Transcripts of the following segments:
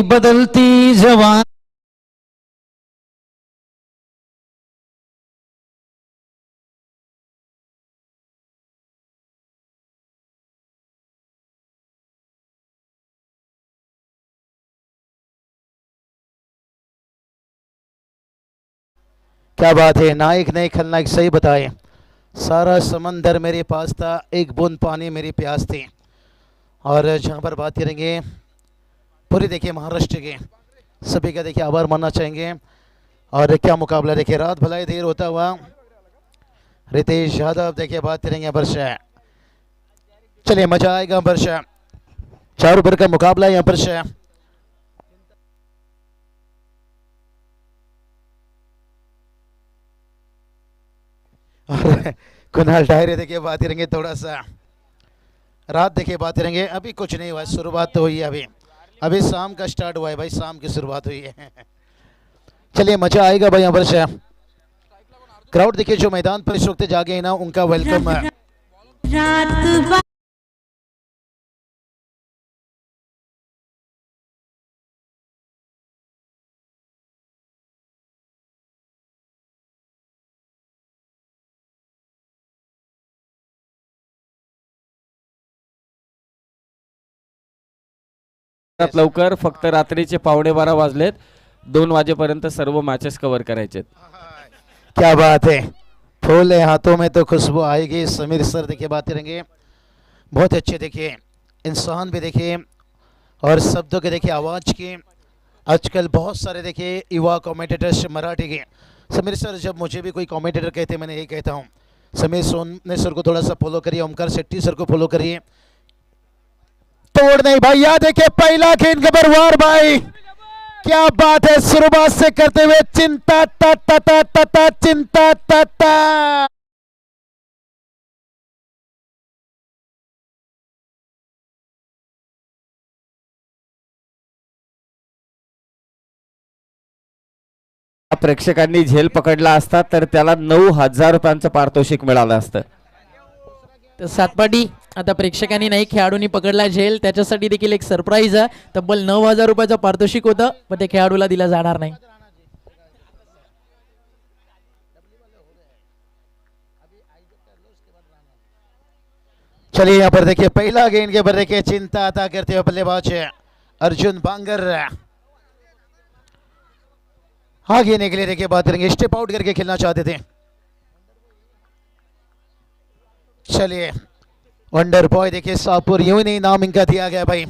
बदलती जवान क्या बात है, नायक नहीं खलनायक सही बताए। सारा समंदर मेरे पास था, एक बूंद पानी मेरी प्यास थी। और जहाँ पर बात करेंगे पूरी देखिए महाराष्ट्र के सभी का देखिए आभार मानना चाहेंगे। और क्या मुकाबला देखिए, रात भलाई देर होता हुआ रितेश यादव देखिए बात करेंगे वर्षा। चलिए मजा आएगा वर्षा, 4 ओवर का मुकाबला यहाँ पर से। और कुणाल डायरे देखिए बात करेंगे, थोड़ा सा रात देखिए बात करेंगे। अभी कुछ नहीं हुआ, शुरुआत तो हुई है अभी। अभी शाम का स्टार्ट हुआ है भाई, शाम की शुरुआत हुई है। चलिए मजा आएगा भाई यहाँ पर से। क्राउड देखिए जो मैदान पर इस वक्त जागे हैं ना, उनका वेलकम है। लवकर फक्त रात्रीचे 11:15 वाजलेत, 2 वाजेपर्यंत सर्व मॅचेस कव्हर करायचे। क्या बात है, फूल है हाथों में तो खुशबू आएगी। समीर सर देखिए बात करेंगे, बहुत अच्छे देखिए इंसान भी देखिए और शब्दों के देखिए आवाज़ के। आजकल बहुत सारे देखिए युवा कमेंटेटर्स मराठी के। समीर सर जब मुझे भी कोई कमेंटेटर कहते मैं यही कहता हूँ, समीर सोने सर को थोड़ा सा फॉलो करिए, ओमकार शेट्टी सर को फॉलो करिए। तोड़ नहीं भाई, याद देखिए पहला गेंद खबर वार भाई, क्या बात है। शुरुआत से करते हुए चिंता ता ता ता ता ता चिंता ता ता। प्रेक्षकांनी झेल पकडला असता तर त्याला 9,000 रुपयांचं पारितोषिक मिळालं असतं। तर सातपाटी आता प्रेक्षकांनी नाही, खेळाडूंनी पकडला झेल, त्याच्यासाठी देखील एक सरप्राईज आहे। तब्बल 9,000 रुपयाचं पारितोषिक होतं, पण ते खेळाडूला दिला जाणार नाही। चलिए यहाँ पर देखिए पहला गेंद के पर देखिए चिंता अता करते हुए बल्लेबाज अर्जुन बांगर आगे निकले देखिए बात करेंगे, स्टेप आउट करके खेलना चाहते थे। चलिए वंडर बॉय देखिए सापुर, यूं नहीं नाम इनका दिया गया भाई।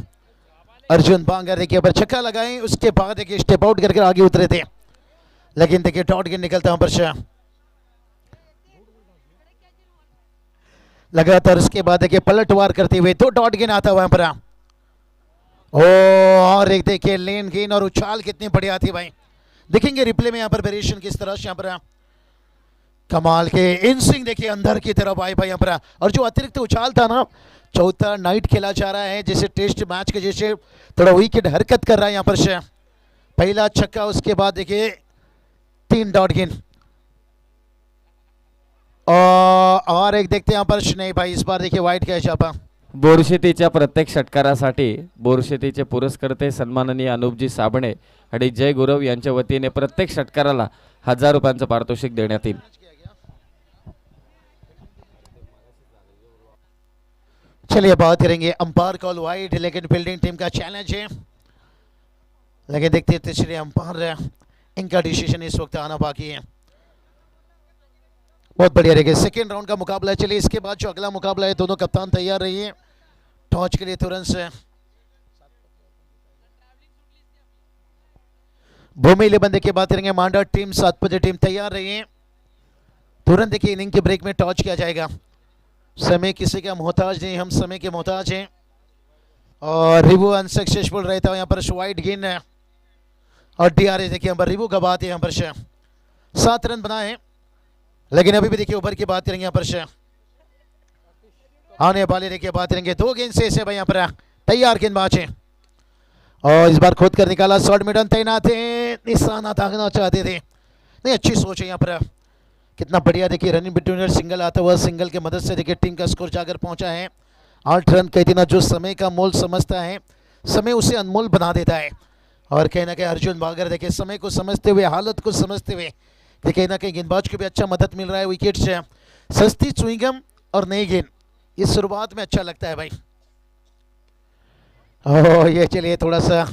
अर्जुन बांगर देखिए पर छक्का लगाए, उसके बाद देखिए स्टेप आउट करके आगे उतरे थे, लेकिन देखिए डॉट गेंद निकलता वहां पर लगातार। उसके बाद देखिए पलटवार करते हुए 2 डॉट गेंद आता वहां पर। और एक देखिए लेन गेंद और उछाल कितनी बढ़िया थी भाई। देखेंगे रिप्ले में यहाँ पर वेरिएशन किस तरह से यहाँ पर कमाल के इन स्विंग देखिए अंदर की तरफ आए भाई यहाँ पर। और जो अतिरिक्त उछाल था ना, चौथा नाइट खेला जा रहा है जैसे टेस्ट मैच के जैसे, थोड़ा विकेट हरकत कर रहा है यहाँ पर से। पहला छक्का, उसके बाद देखिए 3 डॉट गेंद। और एक देखते हैं यहाँ पर नहीं भाई, इस बार देखिए वाइट कैच आपा। बोरशेतीच्या प्रत्येक षटकारासाठी बोरशेतीचे पुरस्कर्ते सन्माननीय अनुपजी साबणे आणि जय गुरव यांच्या वतीने प्रत्येक षटकाराला 1,000 रुपयांचं पारितोषिक देण्यात येईल। चलिए बात करेंगे अंपायर कॉल वाइड, लेकिन फील्डिंग टीम का चैलेंज है। लेकिन देखते हैं तीसरे अंपायर, इनका डिसीजन इस वक्त आना बाकी है। बहुत बढ़िया रहेगा, सेकेंड राउंड का मुकाबला है। चलिए इसके बाद जो अगला मुकाबला है, दोनों कप्तान तैयार रहिए टॉस के लिए तुरंत से। भूमि 11 देखिए बात करेंगे, मांडा टीम 7 बजे टीम तैयार रहिए। तुरंत देखिए इनिंग के ब्रेक में टॉस किया जाएगा। समय किसी का मोहताज नहीं, हम समय के मोहताज हैं। और रिवू अनसक्सेसफुल रहता है यहाँ पर, वाइड गेंद है। और डीआरएस देखिए यहाँ पर रिवू का बात है यहाँ पर 7 रन बनाए, लेकिन अभी भी देखिए ओवर की बात करेंगे यहाँ पर आने वाले देखिए बात करेंगे 2 गेंद से ऐसे भाई यहाँ पर तैयार गेंदबाज है। और इस बार खुद कर निकाला, शॉर्ट मिडन तैनात है, निशाना दागना चाहते थे। नहीं अच्छी सोच है यहाँ पर, कितना बढ़िया देखिए रनिंग बिटवीन सिंगल आता हुआ, सिंगल की मदद से देखिए टीम का स्कोर जाकर पहुंचा है 8 रन। कहते ना जो समय का मोल समझता है, समय उसे अनमोल बना देता है। और कहीं ना कहीं अर्जुन बागर देखिए समय को समझते हुए, हालत को समझते हुए कि कहीं ना कहीं गेंदबाज को भी अच्छा मदद मिल रहा है। विकेट से सस्ती चुईंगम और नई गेंद, ये शुरुआत में अच्छा लगता है भाई। ओह ये चलिए थोड़ा सा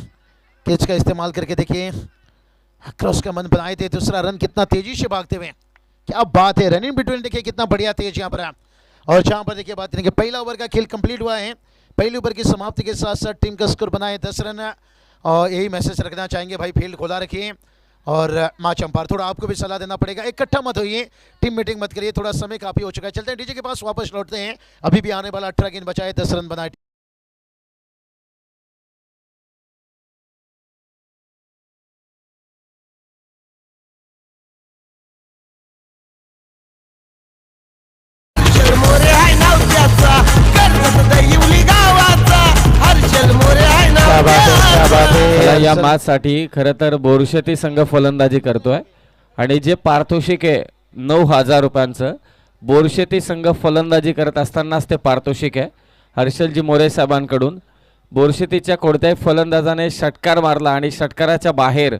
कैच का इस्तेमाल करके देखिए क्रॉस का मन बनाए थे। दूसरा रन कितना तेजी से भागते हुए, क्या बात है। रनिंग बिटवीन देखिए कितना बढ़िया तेज यहाँ पर। और जहाँ पर देखिए बात करेंगे पहला ओवर का खेल कंप्लीट हुआ है। पहले ओवर की समाप्ति के साथ साथ टीम का स्कोर बनाए 10 रन। और यही मैसेज रखना चाहेंगे भाई, फील्ड खोला रखिए और मैच अंपायर थोड़ा आपको भी सलाह देना पड़ेगा, इकट्ठा मत होइए, टीम मीटिंग मत करिए, थोड़ा समय काफी हो चुका है। चलते हैं डीजे के पास, वापस लौटते हैं। अभी भी आने वाला 18 गेंद बचाए, 10 रन बनाए। क्या बात है, क्या बात चला, है। या मॅच साठी खरं तर बोरशेती संघ फलंदाजी करतोय आणि जे पारितोषिक आहे 9,000 रुपयांचं, बोरशेती संघ फलंदाजी करत असतानाच ते पारितोषिक आहे हर्षलजी मोरे साहेबांकडून। बोरशेतीच्या कोणत्याही फलंदाजाने षटकार मारला आणि षटकाराच्या बाहेर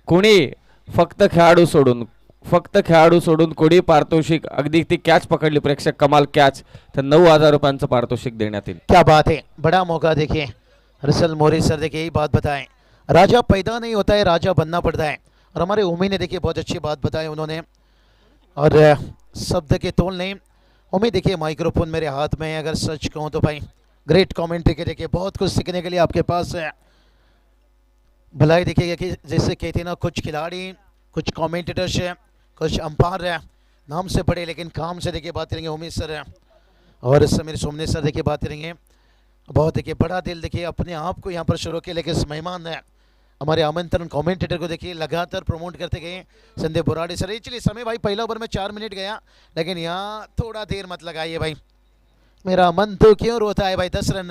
कोणी फक्त खेळाडू सोडून कोणी पारितोषिक, अगदी ती कॅच पकडली प्रेक्षक कमाल कॅच, तर 9,000 रुपयांचं पारितोषिक देण्यात येईल। क्या बात है, बड़ा मौका देखिए हर्षल मोरे सर देखिए यही बात बताएं, राजा पैदा नहीं होता है, राजा बनना पड़ता है। और हमारे उमी ने देखिए बहुत अच्छी बात बताई उन्होंने, और शब्द के तोल नहीं। उम्मीद देखिए माइक्रोफोन मेरे हाथ में है, अगर सच कहूँ तो भाई ग्रेट कमेंट्री के देखिए बहुत कुछ सीखने के लिए आपके पास है। भलाई देखिएगा कि जैसे कहते हैं ना, कुछ खिलाड़ी, कुछ कमेंटेटर्स है, कुछ अंपायर है, नाम से बड़े लेकिन काम से देखिए बात करेंगे उमेश सर है और समीर सोमने सर देखिए बात करेंगे। बहुत देखिए बड़ा दिल देखिए अपने आप को यहाँ पर शुरू के लेकिन मेहमान है हमारे आमंत्रण कमेंटेटर को देखिए लगातार प्रमोट करते गए संदीप बुराड़ी सर। चलिए समय भाई पहला ओवर में 4 मिनट गया, लेकिन यहाँ थोड़ा देर मत लगाइए भाई, मेरा मन तो क्यों रोता है भाई। 10 रन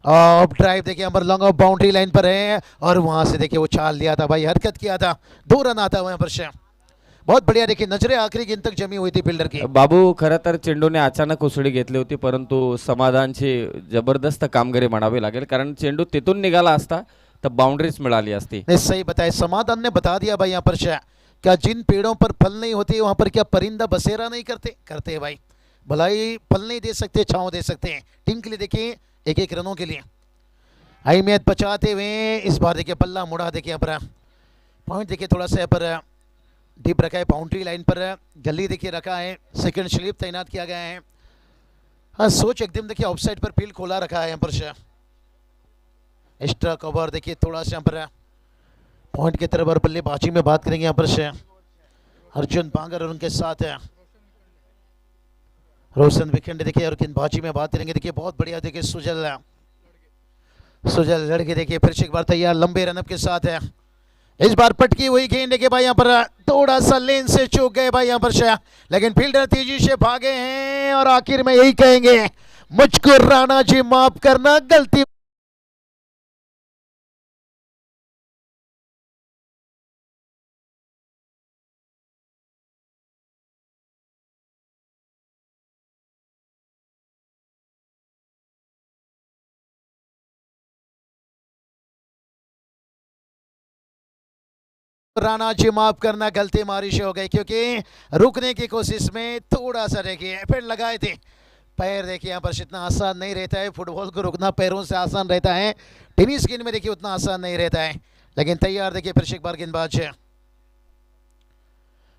ऑफ ड्राइव देखिए Ambar long off boundary line पर है और वहां से देखिए वो चाल दिया था भाई, हरकत किया था, 2 रन आता वहां पर से। बहुत बढ़िया देखिए नजरें आखिरी गेंद तक जमी हुई थी फील्डर की। बाबू खरं तर चेंडूने अचानक उसळी घेतली होती, परंतु समाधानची जबरदस्त कामगिरी म्हणावी लागेल, कारण चेंडू तिथून निघाला असता तर बाउंड्रीज मिळाली असती। नहीं सही बताया, समाधान ने बता दिया भाई यहाँ पर से, क्या जिन पेड़ों पर फल नहीं होते वहां पर क्या परिंदा बसेरा नहीं करते भाई। भलाई फल नहीं दे सकते, छांव दे सकते हैं। टीम के लिए देखिए एक एक रनों के लिए अहमियत बचाते हुए इस बार देखिए पल्ला मुड़ा देखिए यहाँ पर पॉइंट देखिए थोड़ा सा यहाँ पर डीप रखा है, बाउंड्री लाइन पर गली देखिए रखा है, सेकंड स्लिप तैनात किया गया है। हाँ सोच एकदम देखिए ऑफसाइड पर फील्ड खोला रखा है यहाँ पर से, एक्स्ट्रा कवर देखिए थोड़ा सा यहाँ पर पॉइंट की तरफ और बल्लेबाजी में बात करेंगे यहाँ पर से अर्जुन बांगर और उनके साथ है रोशन विकेंड देखिए, और गेंदबाजी में बात करेंगे देखिए बहुत बढ़िया देखिए सुजल लड़के देखिए फिर से एक बार तैयार, लंबे रनअप के साथ है। इस बार पटकी हुई गेंद देखिए भाई यहाँ पर थोड़ा सा लेन से चूक गए भाई यहाँ पर से, लेकिन फील्डर तेजी से भागे हैं और आखिर में यही कहेंगे मुझको राणा जी माफ करना, गलती राणा जी माफ करना, गलती मारी से हो गई, क्योंकि रुकने की कोशिश में थोड़ा सा देखिए फिर लगाए थे पैर देखिए यहाँ पर इतना आसान नहीं रहता है, फुटबॉल को रुकना पैरों से आसान रहता है, टेनिस गेंद में देखिए उतना आसान नहीं रहता है। लेकिन तैयार देखिए फिर से एक बार गेंदबाज है,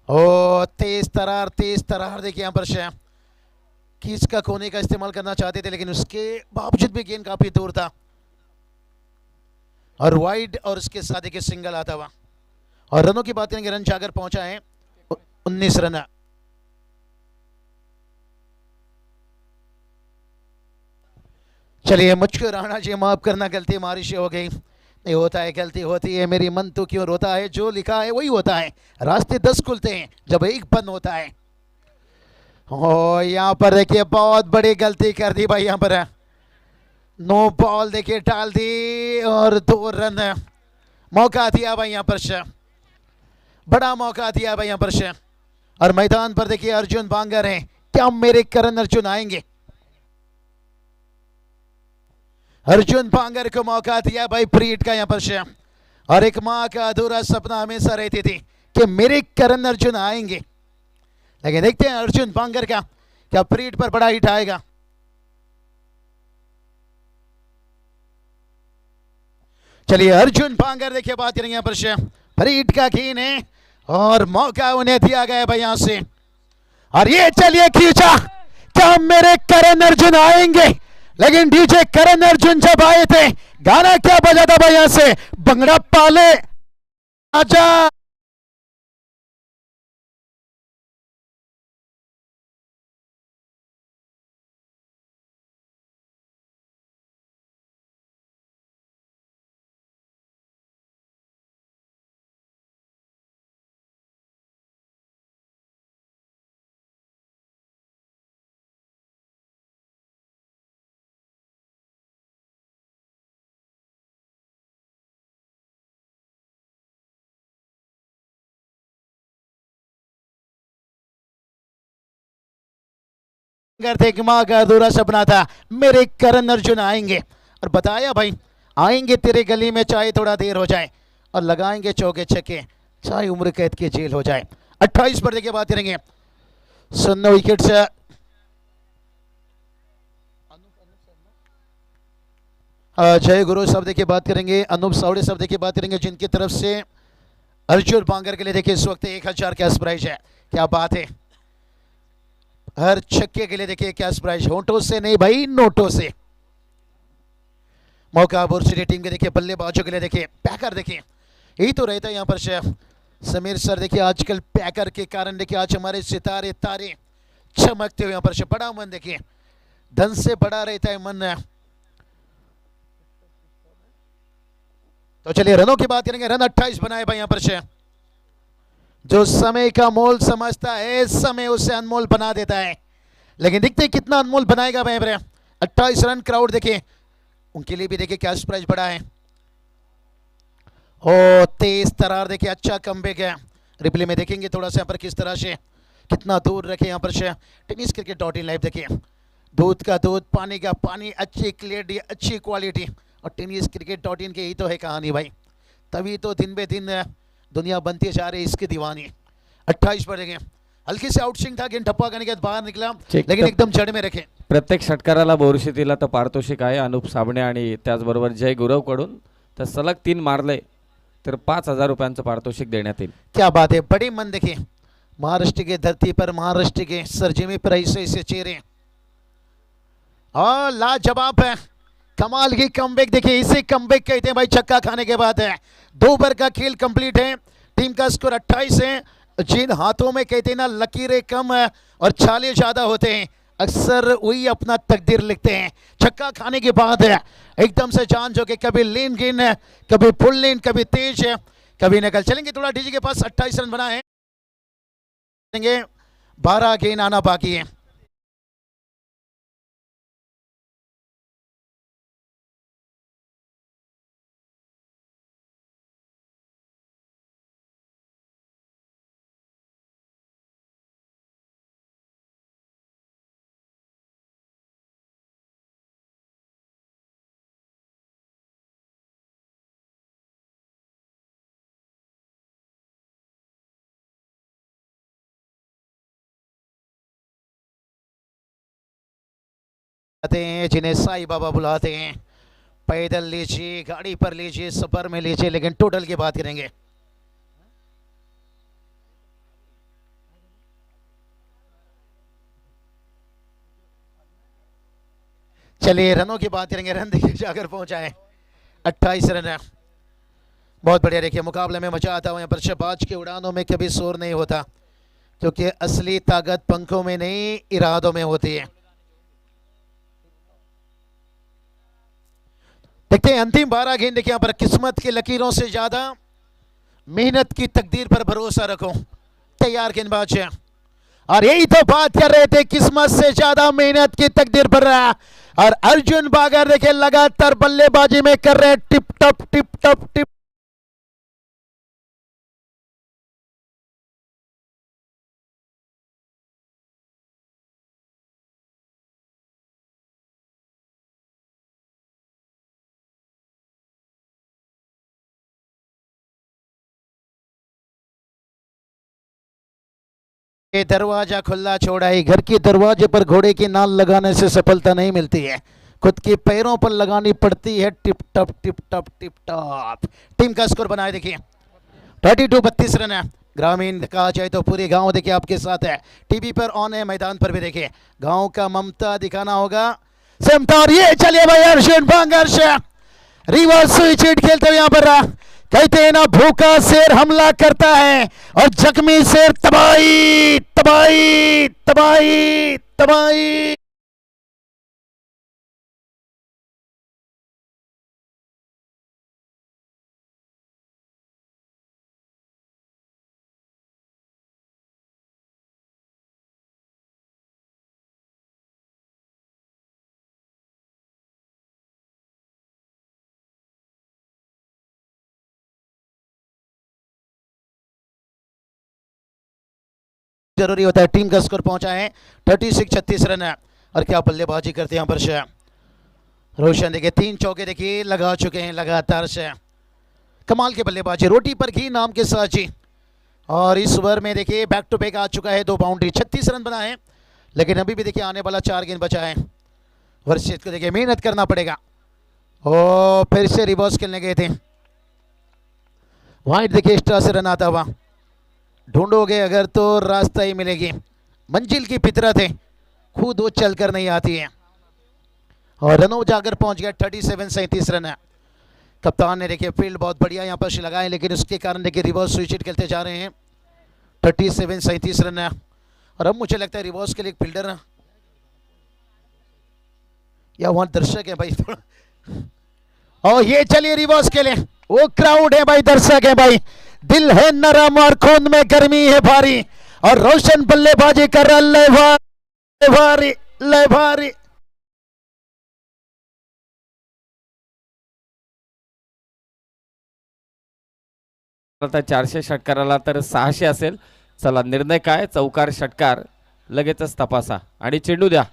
ओ तेज तरार देखिए यहाँ पर से खींच का कोने का इस्तेमाल करना चाहते थे, लेकिन उसके बावजूद भी गेंद काफी दूर था और वाइड, और उसके साथ देखिए सिंगल आता हुआ। और रनों की बात करेंगे, रन जाकर पहुंचा है 19 रन। चलिए मुझको राणा जी माफ करना, गलती मारी से हो गई, नहीं होता है, गलती होती है, मेरी मन तो क्यों रोता है, जो लिखा है वही होता है, रास्ते 10 खुलते हैं जब एक बंद होता है। ओ यहाँ पर देखिए बहुत बड़ी गलती कर दी भाई, यहाँ पर नो बॉल देखिए डाल दी और 2 रन मौका दिया भाई यहाँ पर से, बड़ा मौका दिया भाई यहाँ पर से। और मैदान पर देखिए अर्जुन बांगर हैं, क्या मेरे करण अर्जुन आएंगे, अर्जुन बांगर को मौका दिया भाई प्रीत का यहाँ पर से, और एक माँ का अधूरा सपना हमेशा रहती थी कि मेरे करण अर्जुन आएंगे, लेकिन देखते हैं अर्जुन बांगर का क्या परेड पर बड़ा हिट आएगा। चलिए अर्जुन बांगर देखिए बात करेंगे यहाँ पर से परेड का कीन है और मौका उन्हें दिया गया भाई यहां से, और ये चलिए खींचा, क्या मेरे करण अर्जुन आएंगे, लेकिन डीजे करण अर्जुन जब आए थे गाना क्या बजा था भाई यहां से, बंगड़ा पाले आजा। थे कि माँ का अधूरा सपना था मेरे करण अर्जुन आएंगे, और बताया भाई आएंगे तेरे गली में चाहे थोड़ा देर हो जाए, और लगाएंगे चौके छक्के चाहे उम्र कैद की जेल हो जाए। 28 पर देखिए बात करेंगे 9 विकेट से जय गुरु साहब देखिए बात करेंगे, अनूप सावड़े साहब देखिए बात करेंगे, जिनकी तरफ से अर्जुन बांगर के लिए देखिए इस वक्त 1000 कैश प्राइज है। क्या बात है, हर छक्के के लिए देखिए कैश प्राइज, होंठों से नहीं भाई नोटों से। मौका बोरसिटी टीम के देखिए बल्लेबाजों के लिए देखिए पैकर देखिए, यही तो रहता है यहाँ पर शेफ समीर सर देखिए, आजकल पैकर के कारण देखिए आज हमारे सितारे तारे चमकते हुए यहाँ पर से, बड़ा मन देखिए धन से बड़ा रहता है मन। तो चलिए रनों की बात करेंगे, रन 28 बनाए भाई यहाँ पर से, जो समय का मोल समझता है समय उसे अनमोल बना देता है, लेकिन देखते हैं कितना अनमोल बनाएगा भाई। 28 रन क्राउड देखिए उनके लिए भी देखिए कैश प्राइज बड़ा है। हो तेज तरार देखिए अच्छा कमबैक है, रिप्ले में देखेंगे थोड़ा सा यहाँ पर किस तरह से कितना दूर रखे यहाँ पर से। Tennis cricket dot in live देखिए, दूध का दूध पानी का पानी, अच्छी क्लियरिटी अच्छी क्वालिटी, और टेनिस क्रिकेट डॉट इन की यही तो है कहानी भाई, तभी तो दिन बे दिन दुनिया बनती जा रही है इसकी दीवानी। 28 पर देखें हल्की से आउटस्विंग था, गेंद ठप्पा करने के बाद बाहर निकला, लेकिन एकदम जड़ में रखे। प्रत्येक षटकाराला बोरशेतीला तर पारितोषिक आहे अनुप साबणे आणि त्याचबरोबर जय गुरव कडून, तर सलग 3 मारले तर 5000 रुपयांचं पारितोषिक देण्यात येईल। क्या बात है, बड़ी मन देखिए महाराष्ट्र की धरती पर महाराष्ट्र के सरजमी पर ऐसे चेहरे, और लाजवाब है कमाल की कमबैक देखिए, इसे कमबैक कहते हैं भाई, छक्का खाने के बाद है। 2 ओवर का खेल कंप्लीट है, टीम का स्कोर 28 है। जिन हाथों में कहते हैं ना लकीरें कम है और छाले ज्यादा होते हैं, अक्सर वही अपना तकदीर लिखते हैं। छक्का खाने के बाद है एकदम से जान जो कि कभी लेन गेन है, कभी फुल लेन, कभी तेज है, कभी निकल चलेंगे। थोड़ा डीजी के पास 28 रन बना है, 12 गेंद आना बाकी है। हैं जिन्हें साईं बाबा बुलाते हैं, पैदल लीजिए गाड़ी पर लीजिए सफर में लीजिए, लेकिन टोटल की बात करेंगे। चलिए रनों की बात करेंगे, रन देखिए जाकर पहुंचा है 28 रन है, बहुत बढ़िया। देखिए मुकाबले में मजा आता है यहाँ पर, शहबाज की उड़ानों में कभी शोर नहीं होता, क्योंकि असली ताकत पंखों में नहीं इरादों में होती है। देखते हैं अंतिम 12 गेंद देखिए यहाँ पर, किस्मत की लकीरों से ज्यादा मेहनत की तकदीर पर भरोसा रखो। तैयार गेंदबाज है, और यही तो बात कर रहे थे, किस्मत से ज्यादा मेहनत की तकदीर पर रहा, और अर्जुन बागर देखिए लगातार बल्लेबाजी में कर रहे टिप टप टिप ये दरवाजा खुला छोड़ा है। घर के दरवाजे पर घोड़े की नाल लगाने से सफलता नहीं मिलती है, खुद के पैरों पर लगानी पड़ती है। टिप टप टिप टप टिप टॉप। टीम का स्कोर बनाए देखिए 32-32 रन है। ग्रामीण कहा जाए तो पूरे गांव देखिए आपके साथ है, टीवी पर ऑन है, मैदान पर भी देखिए। गांव का ममता दिखाना होगा समता। और ये चलिए भाई अर्जुन बांगर्श रिवर्स स्विच हिट खेलते हुए यहाँ पर कहते हैं ना, भूखा शेर हमला करता है और जख्मी शेर तबाही तबाही तबाही तबाही। जरूरी होता है। टीम का स्कोर पहुंचा है 36-36 रन है। और क्या बल्लेबाजी करते हैं यहाँ पर रोशन देखिए, 3 चौके देखिए लगा चुके हैं लगातार से। कमाल की बल्लेबाजी, रोटी पर घी नाम के साथ जी। और इस ओवर में देखिए बैक टू बैक आ चुका है, 2 बाउंड्री, 36 रन बना है। लेकिन अभी भी देखिए आने वाला 4 गेंद बचा है। वर्षित को देखिए मेहनत करना पड़ेगा। ओ फिर से रिवर्स खेलने गए थे, वाइड देखिए एक्स्ट्रा से रन आता हुआ। ढूंढोगे अगर तो रास्ता ही मिलेगी, मंजिल की फितरत है, खुद वो चल कर नहीं आती है। और रनों जाकर पहुंच गया 37-37 रन है। कप्तान ने देखिए फील्ड बहुत बढ़िया यहाँ पर लगाए, लेकिन उसके कारण देखिए रिवर्स स्विच हिट खेलते जा रहे हैं। 37-37 रन है। और अब मुझे लगता है रिवर्स के लिए एक फील्डर या वहां दर्शक है भाई थोड़ा। और ये चलिए रिवर्स के लिए वो क्राउड है भाई, दर्शक है भाई। दिल है नरम और खून में गर्मी है भारी। और रोशन बल्लेबाजी कर रहा, ले भारी ले भारी। आता 400 षटकाराला तर 600 असेल। चला निर्णय काय, चौकार षटकार लगेचच तपासा आणि चेंडू द्या।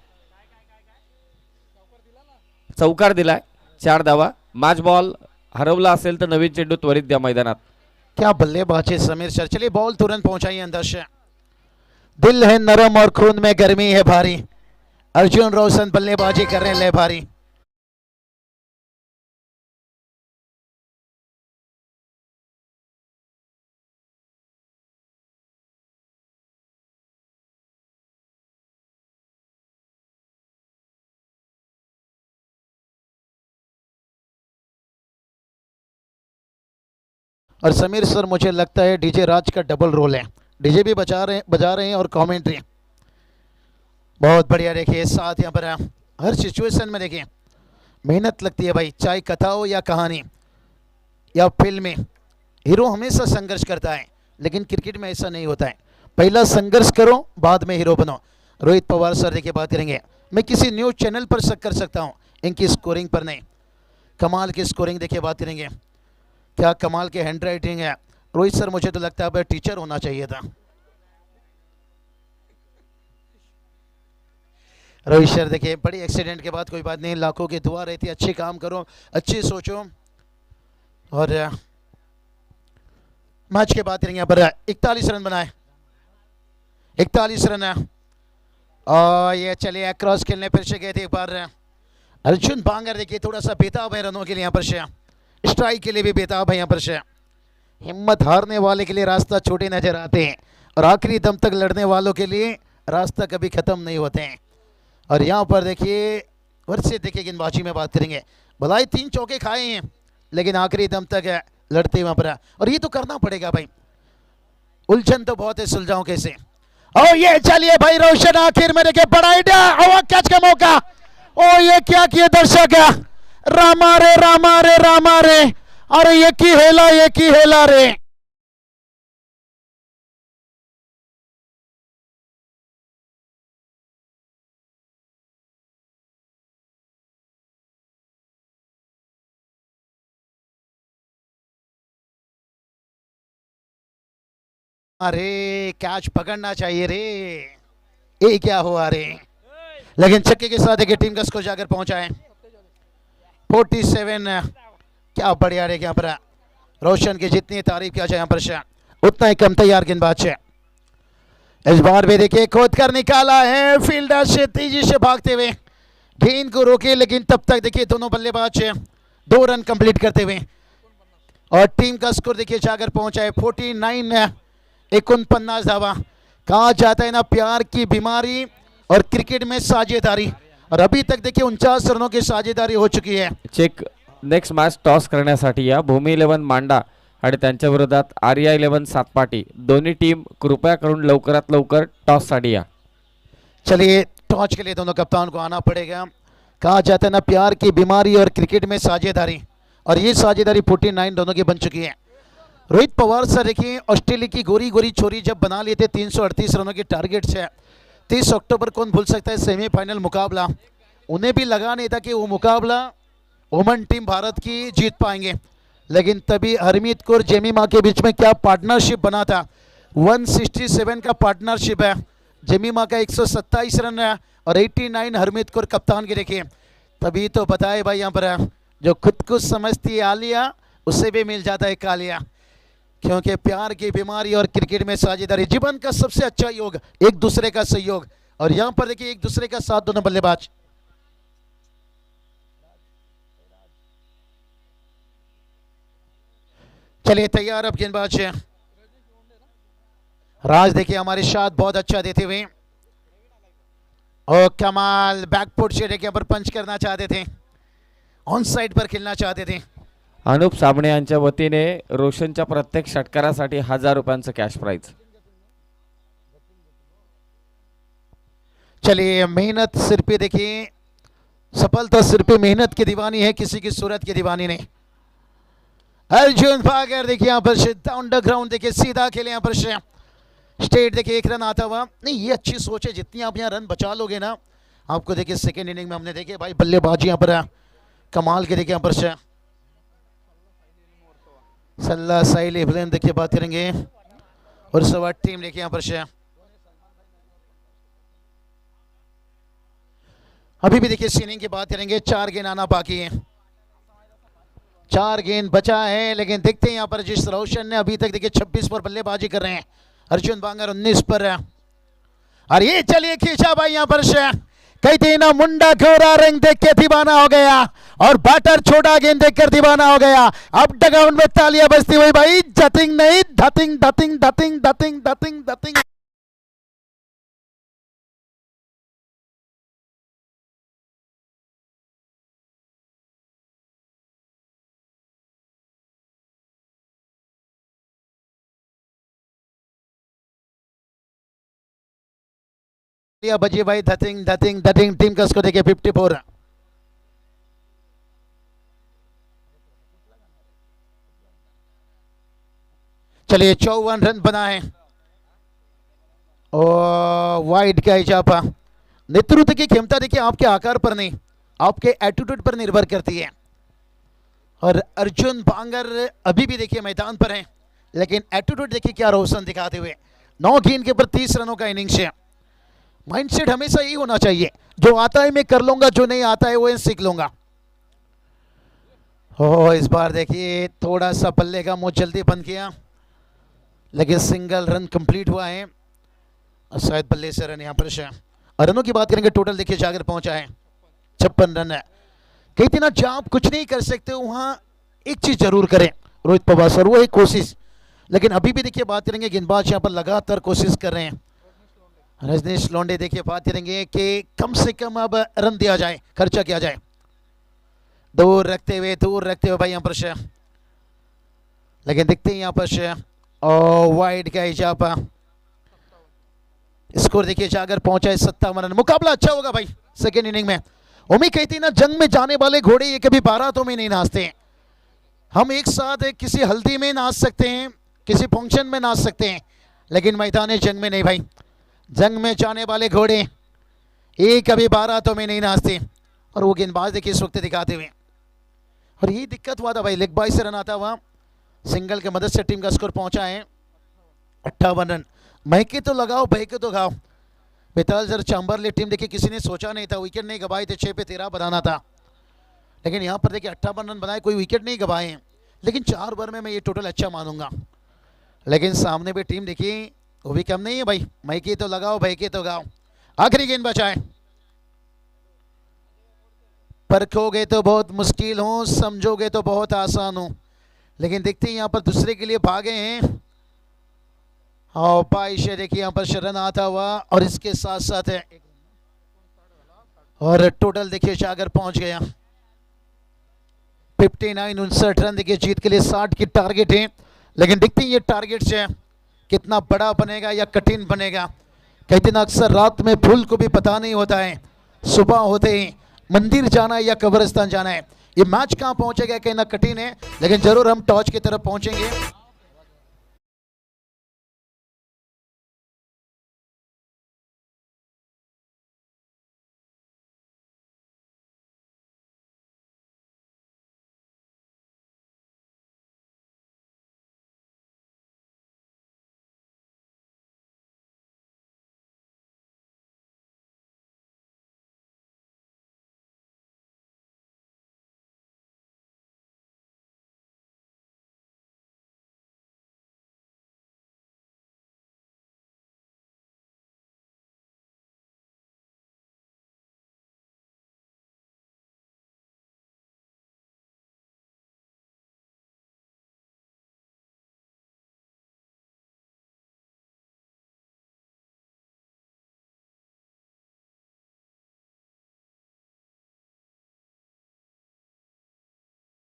चौकार दिलाय, 4 धावा। मॅच बॉल हरवला असेल तर नवीन चेंडू त्वरित द्या मैदानात। क्या बल्लेबाजी समीर सर, चलिए बॉल तुरंत पहुंचाइए अंदर से। दिल है नरम और खून में गर्मी है भारी। अर्जुन रोशन बल्लेबाजी कर रहे हैं ले भारी। और समीर सर मुझे लगता है डीजे राज का डबल रोल है, डीजे भी बजा रहे हैं और कमेंट्री बहुत बढ़िया। देखिए साथ यहाँ पर हर सिचुएशन में देखिए मेहनत लगती है भाई, चाहे कथा हो या कहानी या फिल्म में। हीरो हमेशा संघर्ष करता है, लेकिन क्रिकेट में ऐसा नहीं होता है। पहला संघर्ष करो, बाद में हीरो बनो। रोहित पवार सर देखिए बात करेंगे। मैं किसी न्यूज़ चैनल पर शक कर सकता हूँ, इनकी स्कोरिंग पर नहीं। कमाल की स्कोरिंग देखिए बात करेंगे, क्या कमाल के हैंड राइटिंग है। रोहित सर मुझे तो लगता है टीचर होना चाहिए था। रोहित सर देखिए बड़ी एक्सीडेंट के बाद कोई बात नहीं, लाखों की दुआ रहती है, अच्छे काम करो, अच्छी सोचो। और मैच के बाद यहाँ पर 41 रन बनाए, 41 रन है। और ये चलिए क्रॉस खेलने फिर से गए थे एक बार अर्जुन बांगर। देखिए थोड़ा सा बेताब है रनों के लिए यहाँ पर से, स्ट्राइक के लिए भी बेताब है यहाँ पर से। हिम्मत हारने वाले के लिए रास्ता छोटे नजर आते हैं, और आखिरी दम तक लड़ने वालों के लिए रास्ता कभी ख़त्म नहीं होते हैं। और यहाँ पर देखिए वर्षे देखिए गेंदबाजी में बात करेंगे, भलाई 3 चौके खाए हैं, लेकिन आखिरी दम तक लड़ते वहाँ पर। और ये तो करना पड़ेगा भाई, उलझन तो बहुत है, सुलझाओ कैसे। और ये चलिए भाई रोशन आखिर में देखिए बड़ा आइडिया, कैच का मौका। ओ ये क्या किए दर्शक, रामा रे रामा रे रामा रे, अरे ये की हेला रे। अरे कैच पकड़ना चाहिए रे, ये क्या हुआ रे। लेकिन छक्के के साथ देखिए टीम का स्कोर जाकर पहुंचा है 47। क्या बढ़िया रे, यहाँ पर रोशन की जितनी तारीफ किया जाए यहाँ पर उतना ही कम। तैयार गेंदबाज है इस बार भी देखिए खोद कर निकाला है, फील्डर से तेजी से भागते हुए गेंद को रोके, लेकिन तब तक देखिए दोनों बल्लेबाज 2 रन कंप्लीट करते हुए और टीम का स्कोर देखिए जाकर पहुंचा है 49 49 धावा। कहा जाता है ना प्यार की बीमारी और क्रिकेट में साझेदारी, और अभी तक देखिए 49 रनों की साझेदारी हो चुकी है। चेक नेक्स्ट मॅच टॉस करण्यासाठी या भूमी 11 मांडा आणि त्यांच्या विरोधात आर्या 11 सातपाटी दोन्ही टीम कृपया करून लवकरात लवकर टॉस साठी या। चलिए टॉस के लिए दोनों कप्तान को आना पड़ेगा। कहा जाता है ना प्यार की बीमारी और क्रिकेट में साझेदारी, और ये साझेदारी 49 दोनों की बन चुकी है। रोहित पवार सर देखिए ऑस्ट्रेलिया की गोरी गोरी छोरी जब बना लिए थे 338 रनों के टारगेट से, 30 अक्टूबर कौन भूल सकता है सेमीफाइनल मुकाबला, उन्हें भी लगा नहीं था कि वो मुकाबला वुमेन टीम भारत की जीत पाएंगे, लेकिन तभी हरमीत कौर जेमिमा के बीच में क्या पार्टनरशिप बना था। 167 का पार्टनरशिप है, जेमिमा का 127 रन है और 89 हरमीत कौर कप्तान की देखिए। तभी तो बताए भाई यहाँ पर जो खुद को समझती है आलिया उससे भी मिल जाता है कालिया, क्योंकि प्यार की बीमारी और क्रिकेट में साझेदारी जीवन का सबसे अच्छा योग, एक दूसरे का सहयोग, और यहाँ पर देखिए एक दूसरे का साथ दोनों बल्लेबाज। चलिए तैयार अब गेंदबाज राज देखिए हमारे साथ बहुत अच्छा देते हुए, और कमाल बैकफुट से देखिए पर पंच करना चाहते थे, ऑन साइड पर खेलना चाहते थे। अनुप साबणे यांच्या वतीने रोशनच्या प्रत्येक षटकारासाठी 1000 रुपयांचं कॅश प्राइज। चलिए मेहनत सिर पे देखिए, सफलता सिर पे मेहनत की दीवानी है, किसी की सूरत की दीवानी नहीं। अर्जुन भागर देखिए यहाँ पर से डाउन द ग्राउंड देखिए सीधा खेले यहाँ पर से स्टेट देखिए 1 रन आता हुआ। नहीं ये अच्छी सोच है, जितनी आप यहाँ रन बचा लोगे ना, आपको देखिए सेकेंड इनिंग में हमने देखे भाई बल्लेबाजी यहाँ पर कमाल के देखिए यहाँ पर से सल्ला साइल इब्राहिम देखिए बात करेंगे, और सवा टीम देखिए यहाँ पर से अभी भी देखिए सीनिंग की बात करेंगे। 4 गेंद आना बाकी है, 4 गेंद बचा है, लेकिन देखते हैं यहाँ पर जिस रोशन ने अभी तक देखिए 26 पर बल्लेबाजी कर रहे हैं, अर्जुन बांगर 19 पर है। और ये चलिए खींचा भाई यहाँ पर से कई दिन मुंडा खोरा रंग देख के दीवाना हो गया, और बैटर छोटा गेंद देखकर दीवाना हो गया। अब डगआउट में तालियां बजती हुई भाई, धतिंग नहीं धतिंग धतिंग धतिंग धतिंग धतिंग धतिंग। बजी भाई धतिंग धतिंग धतिंग। टीम का स्कोर देखिए 54। चलिए 54 रन बना है, और वाइड का इजाफा। नेतृत्व की क्षमता देखिए आपके आकार पर नहीं, आपके एटीट्यूड पर निर्भर करती है, और अर्जुन बांगर अभी भी देखिए मैदान पर है, लेकिन एटीट्यूड देखिए क्या रोशन दिखाते हुए 9 गेंद के ऊपर 30 रनों का इनिंग्स है। माइंडसेट हमेशा यही होना चाहिए, जो आता है मैं कर लूंगा, जो नहीं आता है वो सीख लूंगा। हो इस बार देखिए थोड़ा सा बल्ले का मुंह जल्दी बंद किया, लेकिन सिंगल रन कंप्लीट हुआ है, और शायद बल्ले से रन यहाँ पर से। और रनों की बात करेंगे टोटल देखिए जाकर पहुंचा है 56 रन है। कई दिन जहां आप कुछ नहीं कर सकते वहां एक चीज जरूर करें रोहित पवार सर, वो एक कोशिश। लेकिन अभी भी देखिए बात करेंगे गेंदबाज यहाँ पर लगातार कोशिश कर रहे हैं। रजनीश लोंडे देखिए बात करेंगे कि कम से कम अब रन दिया जाए, खर्चा किया जाए, दूर रखते हुए भाई यहाँ पर से। लेकिन देखते हैं यहाँ पर से, और वाइड का इजाफा। स्कोर देखिए जाकर पहुंचा है 57 रन। मुकाबला अच्छा होगा भाई सेकेंड इनिंग में। उम्मीद कहती ना जंग में जाने वाले घोड़े ये कभी बारातों में नहीं नाचते हैं। हम एक साथ किसी हल्दी में नाच सकते हैं, किसी फंक्शन में नाच सकते हैं, लेकिन मैदान जंग में नहीं भाई। जंग में जाने वाले घोड़े ये कभी बारातों में नहीं नाचते, और वो गेंदबाज देखिए इस वक्त दिखाते हुए। और यही दिक्कत हुआ था भाई, लेग बाय से रन आता हुआ सिंगल के मदद से टीम का स्कोर पहुंचा है 58 रन। महके तो लगाओ बहके तो खाओ। बेतालजर चांबरले टीम देखिए किसी ने सोचा नहीं था, विकेट नहीं गवाए थे, 6 पे 13 बनाना था, लेकिन यहाँ पर देखिए 58 रन बनाए, कोई विकेट नहीं गवाए हैं, लेकिन 4 ओवर में मैं ये टोटल अच्छा मानूंगा। लेकिन सामने भी टीम देखिए वो भी कम नहीं है भाई, माइकी तो लगाओ, भाई की तो गाओ। आखिरी गेंद बचाए। परखोगे तो बहुत मुश्किल हो, समझोगे तो बहुत आसान हो, लेकिन देखते हैं यहाँ पर दूसरे के लिए भागे हैं। और पाइश देखिए यहाँ पर शरण आता हुआ, और इसके साथ साथ है, और टोटल देखिए जागर पहुंच गया 59 रन। देखिए जीत के लिए 60 की टारगेट है, लेकिन देखते हैं ये टारगेट से कितना बड़ा बनेगा या कठिन बनेगा। कहते ना अक्सर रात में फूल को भी पता नहीं होता है सुबह होते ही मंदिर जाना है या कब्रिस्तान जाना है। ये मैच कहाँ पहुंचेगा कहना कठिन है, लेकिन जरूर हम टॉस की तरफ पहुंचेंगे।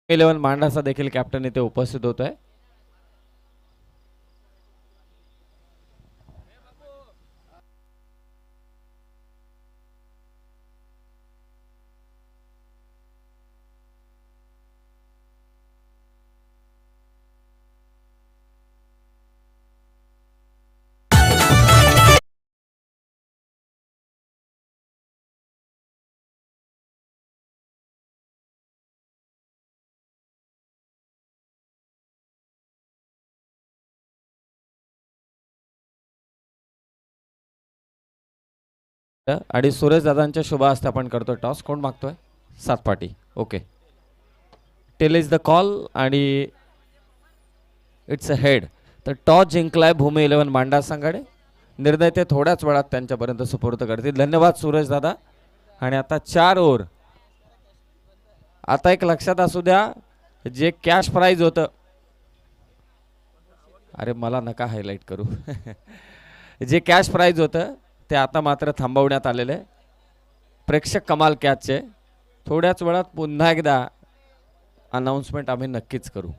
इलेव्हन मांडाचा देखील कॅप्टन इथे उपस्थित होत आहे. आणि सुरेश दादांच्या शुभ हस्ते आपण करतोय टॉस. कोण मागतोय? Satpati. Okay, tail is the call आणि इट्स अ हेड. तर टॉस जिंकलाय भूमी 11 मांडा संघाने. निर्णय ते थोड्याच वेळात त्यांच्यापर्यंत सुपूर्द करतील. धन्यवाद सुरेश दादा. आणि आता 4 ओव्हर. आता एक लक्षात असू द्या, जे कॅश प्राइज होतं, अरे मला नका हायलाइट करू जे कॅश प्राइज होतं ते आता मात्र थांबवण्यात आलेले. प्रेक्षक कमाल कॅचचे. थोड्याच वेळात पुन्हा एकदा अनाउन्समेंट आम्ही नक्कीच करू.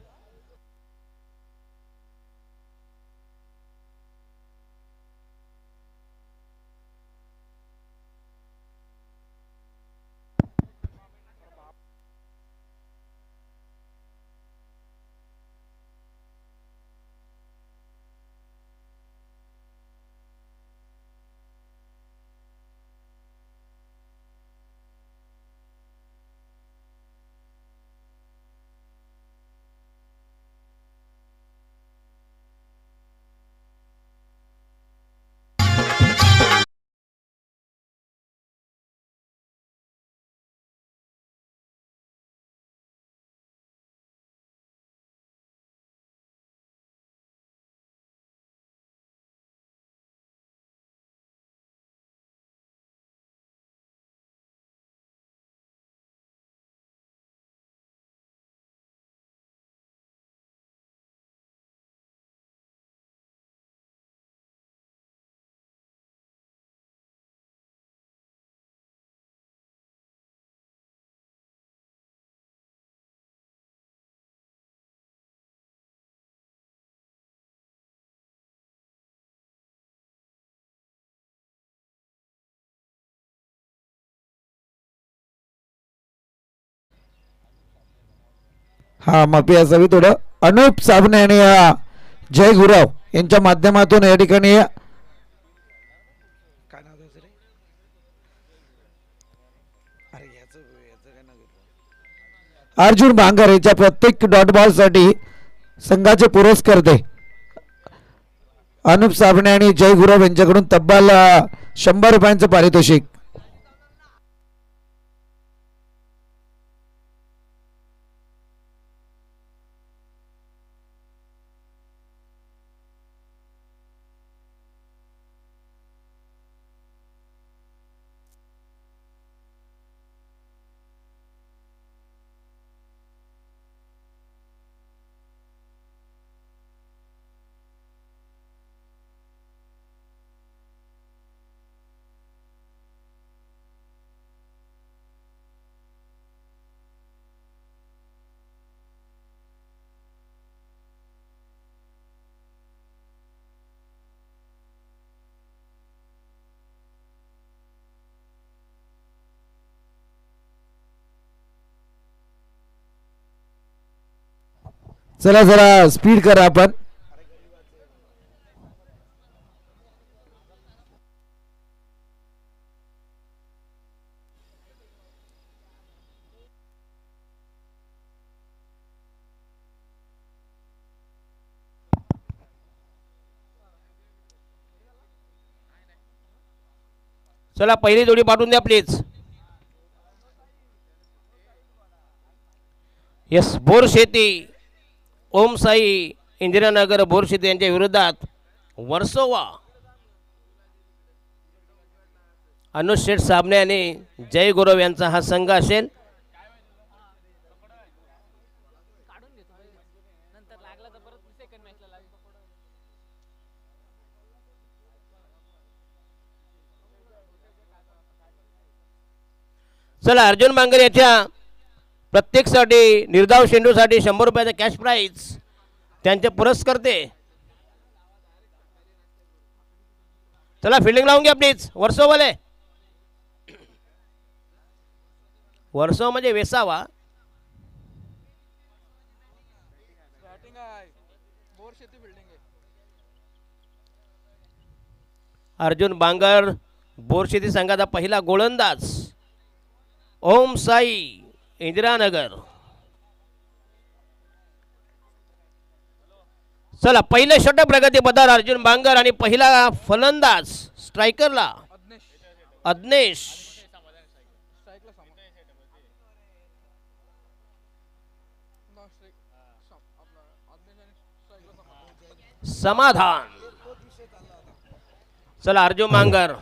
हा माफी असावी थोडं. अनुप साबणे आणि जय गुराव यांच्या माध्यमातून या ठिकाणी अर्जुन भांगर यांच्या प्रत्येक डॉट बॉल साठी संघाचे पुरस्कर्ते अनुप साबणे आणि जय गुराव यांच्याकडून तब्बल 100 रुपयांचं पारितोषिक. चला जरा स्पीड करा आपण. चला पहिली जोडी पाठवून द्या प्लीज. यस, बोरशेती ओम साई इंदिरानगर बोरशेती यांच्या विरोधात वर्सोवा अनुज शेठ साबणे आणि जय गुरव यांचा हा संघ असेल. चला अर्जुन बांगर याच्या प्रत्येकसाठी निर्धाव शेंडूसाठी 100 रुपयाचा कॅश प्राईज त्यांचे पुरस्कर्ते. चला फिल्डिंग लावून घ्या प्लीज. वर्सोवाले, वर्सो म्हणजे वेसावा. अर्जुन बांगर बोरशेती संघाचा पहिला गोलंदाज ओम साई इंदिरानगर. चला पहिले षटक प्रगती पदार अर्जुन बांगर आणि पहिला फलंदाज स्ट्रायकरला अदनेश. समाधान. चला अर्जुन बांगर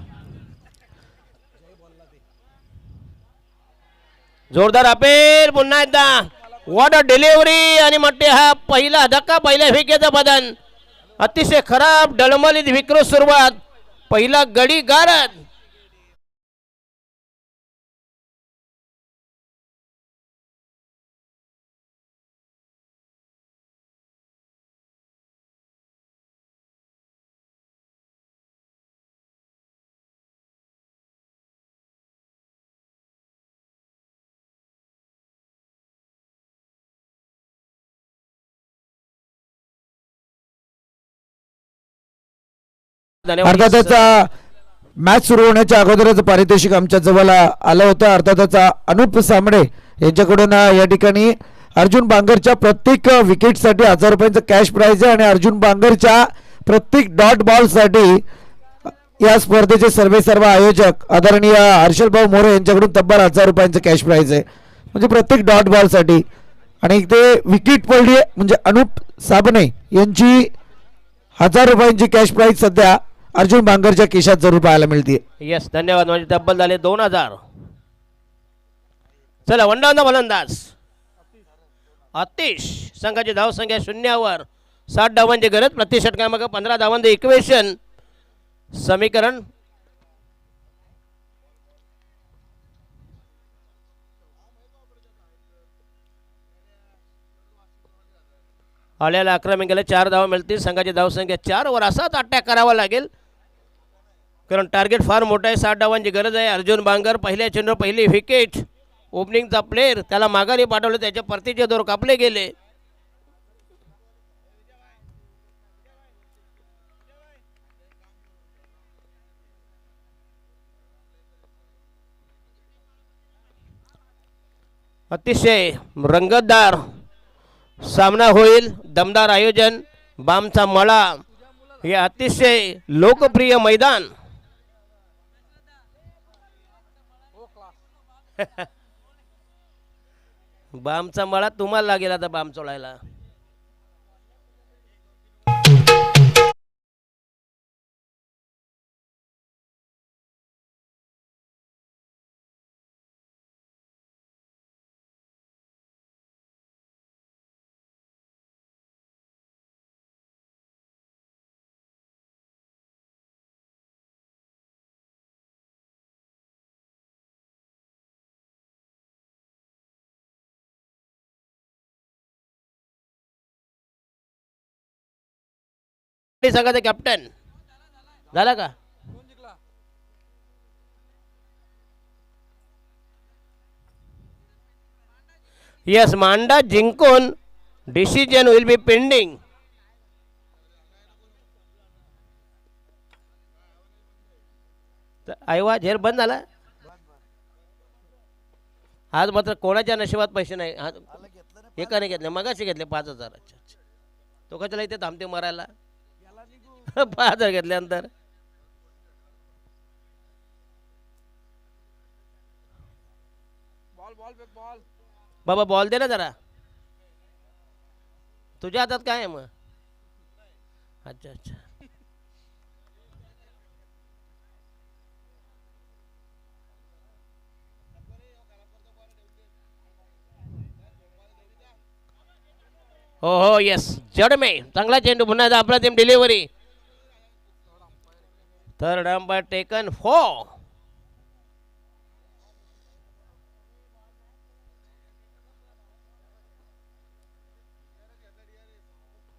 जोरदार अपेल पुन्हा एकदा. What a delivery. आणि म्हणते हा पहिला धक्का पहिल्या फेकीचं बदन. अतिशय खराब डळमळीत विकृत सुरुवात. पहिला गडी गारद. अर्थातचा मॅच सुरू होण्याच्या अगोदरच पारितोषिक आमच्या जवळ आलं होतं. अर्थातचा अनुप सामडे यांच्याकडून या ठिकाणी अर्जुन बांगरच्या प्रत्येक विकेटसाठी 1000 रुपयांचं कॅश प्राइज आहे आणि अर्जुन बांगरच्या प्रत्येक डॉट बॉलसाठी या स्पर्धेचे सर्व आयोजक आदरणीय हर्षल भाऊ मोरे यांच्याकडून तब्बल 1000 रुपयांचं कॅश प्राइज आहे. म्हणजे प्रत्येक डॉट बॉलसाठी. आणि ते विकेट पडली म्हणजे अनुप साबणे यांची 1000 रुपयांची कॅश प्राइज सध्या अर्जुन बांगरच्या केशात जरूर पाहायला मिळते. यस, धन्यवाद. म्हणजे तब्बल झाले 2000. चला वंडावंदा फलंदाज अतिश संघाची धाव संख्या 0 60 धावांची गरज. प्रति षटकामागे 15 धावांचे इक्वेशन समीकरण. आल्याला आक्रमण 4 धावा मिळतील. संघाची धावसंख्या 4 असाच अटॅक करावा लागेल कारण टार्गेट फार मोठा आहे. 60 धावांची गरज आहे. अर्जुन बांगर पहिल्या चेंडूवर पहिली विकेट. ओपनिंगचा प्लेअर त्याला माघारी पाठवले. त्याच्या परतीचे दोर कापले गेले. अतिशय रंगतदार सामना होईल. दमदार आयोजन. बामचा मळा हे अतिशय लोकप्रिय मैदान. बामचा मळा तुम्हाला लागेल आता बाम चोळायला. संघाचा कॅप्टन झाला का? यस, मांडा जिंकून डिसिजन विल बी पेंडिंग. आयवा झेल बंद झाला. आज मात्र कोणाच्या नशिबात पैसे नाही. हे का नाही घेतले? मगाशी घेतले 5,000. अच्छा अच्छा. तो कशाला इथे थांबते मरायला? 5,000 घेतल्यानंतर बाबा बॉल दे ना जरा. तुझ्या हातात काय आहे मग? अच्छा अच्छा. हो हो येस जडमे चांगला चेंडू पुन्हा एकदा आपला team delivery. Third umpire taken 4.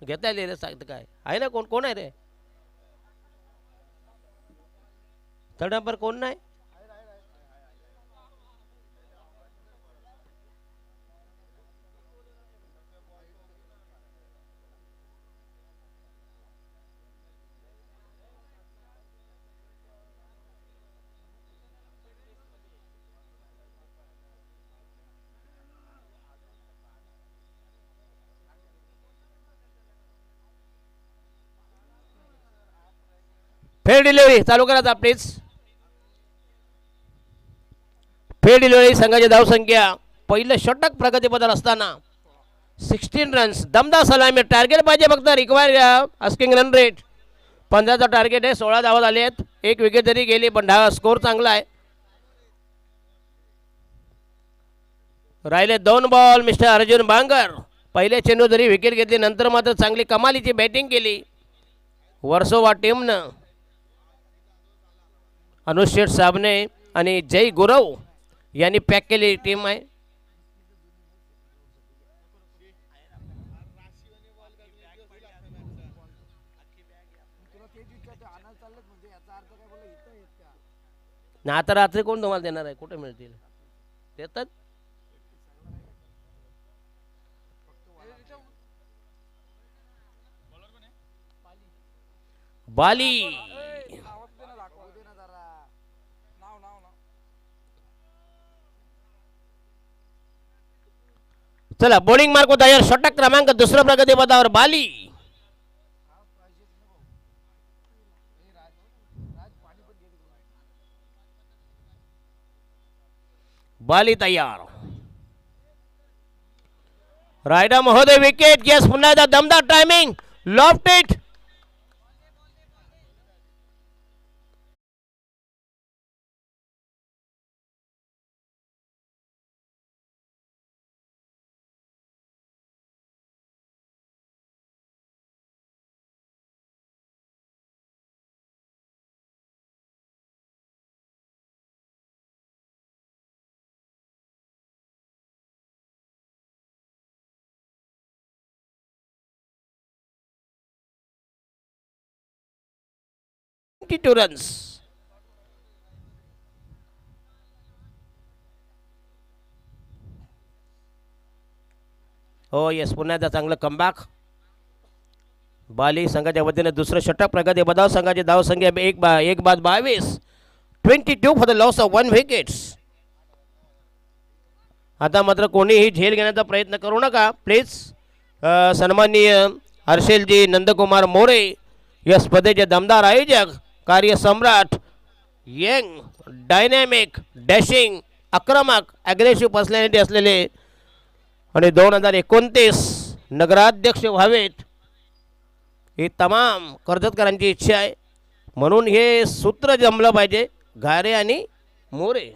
घेता येईल सांगतं काय आहे ना? कोण कोण आहे रे? थर्ड अंपायर कोण नाही? फेर डिलिव्हरी चालू करा प्लीज. फेर डिलिव्हरी संघाची धावसंख्या पहिलं षटक प्रगतीपथावर असताना 16 रन्स. दमदार सलामी. टार्गेट पाहिजे फक्त. रिक्वायर आस्किंग रन रेट 15चा टार्गेट आहे. 16 धावा झाले आहेत. एक विकेट जरी गेली पण स्कोर चांगला आहे. राहिले 2 बॉल. मिस्टर अर्जुन बांगर पहिले चेंडू जरी विकेट घेतली नंतर मात्र चांगली कमालीची बॅटिंग केली वर्सोवा टीमनं. अनुज शेठ साबणे आणि जय गुरव यांनी पॅक केली टीम आहे. ना आता रात्री कोण तुम्हाला देणार आहे? कुठे मिळतील? देतात बाली. चला बॉलिंग मार्क तयार. षटक क्रमांक 2 प्रगतीपथावर बाली. बाली तयार. रायडा महोदय विकेट. येस पुन्हा एकदा दमदार timing. Loft it. Two runs. हो येस पुन्हा एकदा चांगलं कमबॅक. बाली संघाच्या वतीने दुसरं षटक प्रगतीपथावर. संघाची धावसंख्या 1 बाद 22. 22 for the loss of 1 wickets. आता मात्र कोणीही झेल घेण्याचा प्रयत्न करू नका प्लीज. सन्माननीय हर्षेलजी नंदकुमार मोरे या स्पर्धेचे दमदार आयोजक, कार्य सम्राट, यंग, डायनॅमिक, डॅशिंग, आक्रमक, ॲग्रेसिव्ह पर्सनॅलिटी असलेले आणि 2029 नगराध्यक्ष व्हावेत ही तमाम कर्जतकरांची इच्छा आहे. म्हणून हे सूत्र जमलं पाहिजे घारे आणि मोरे.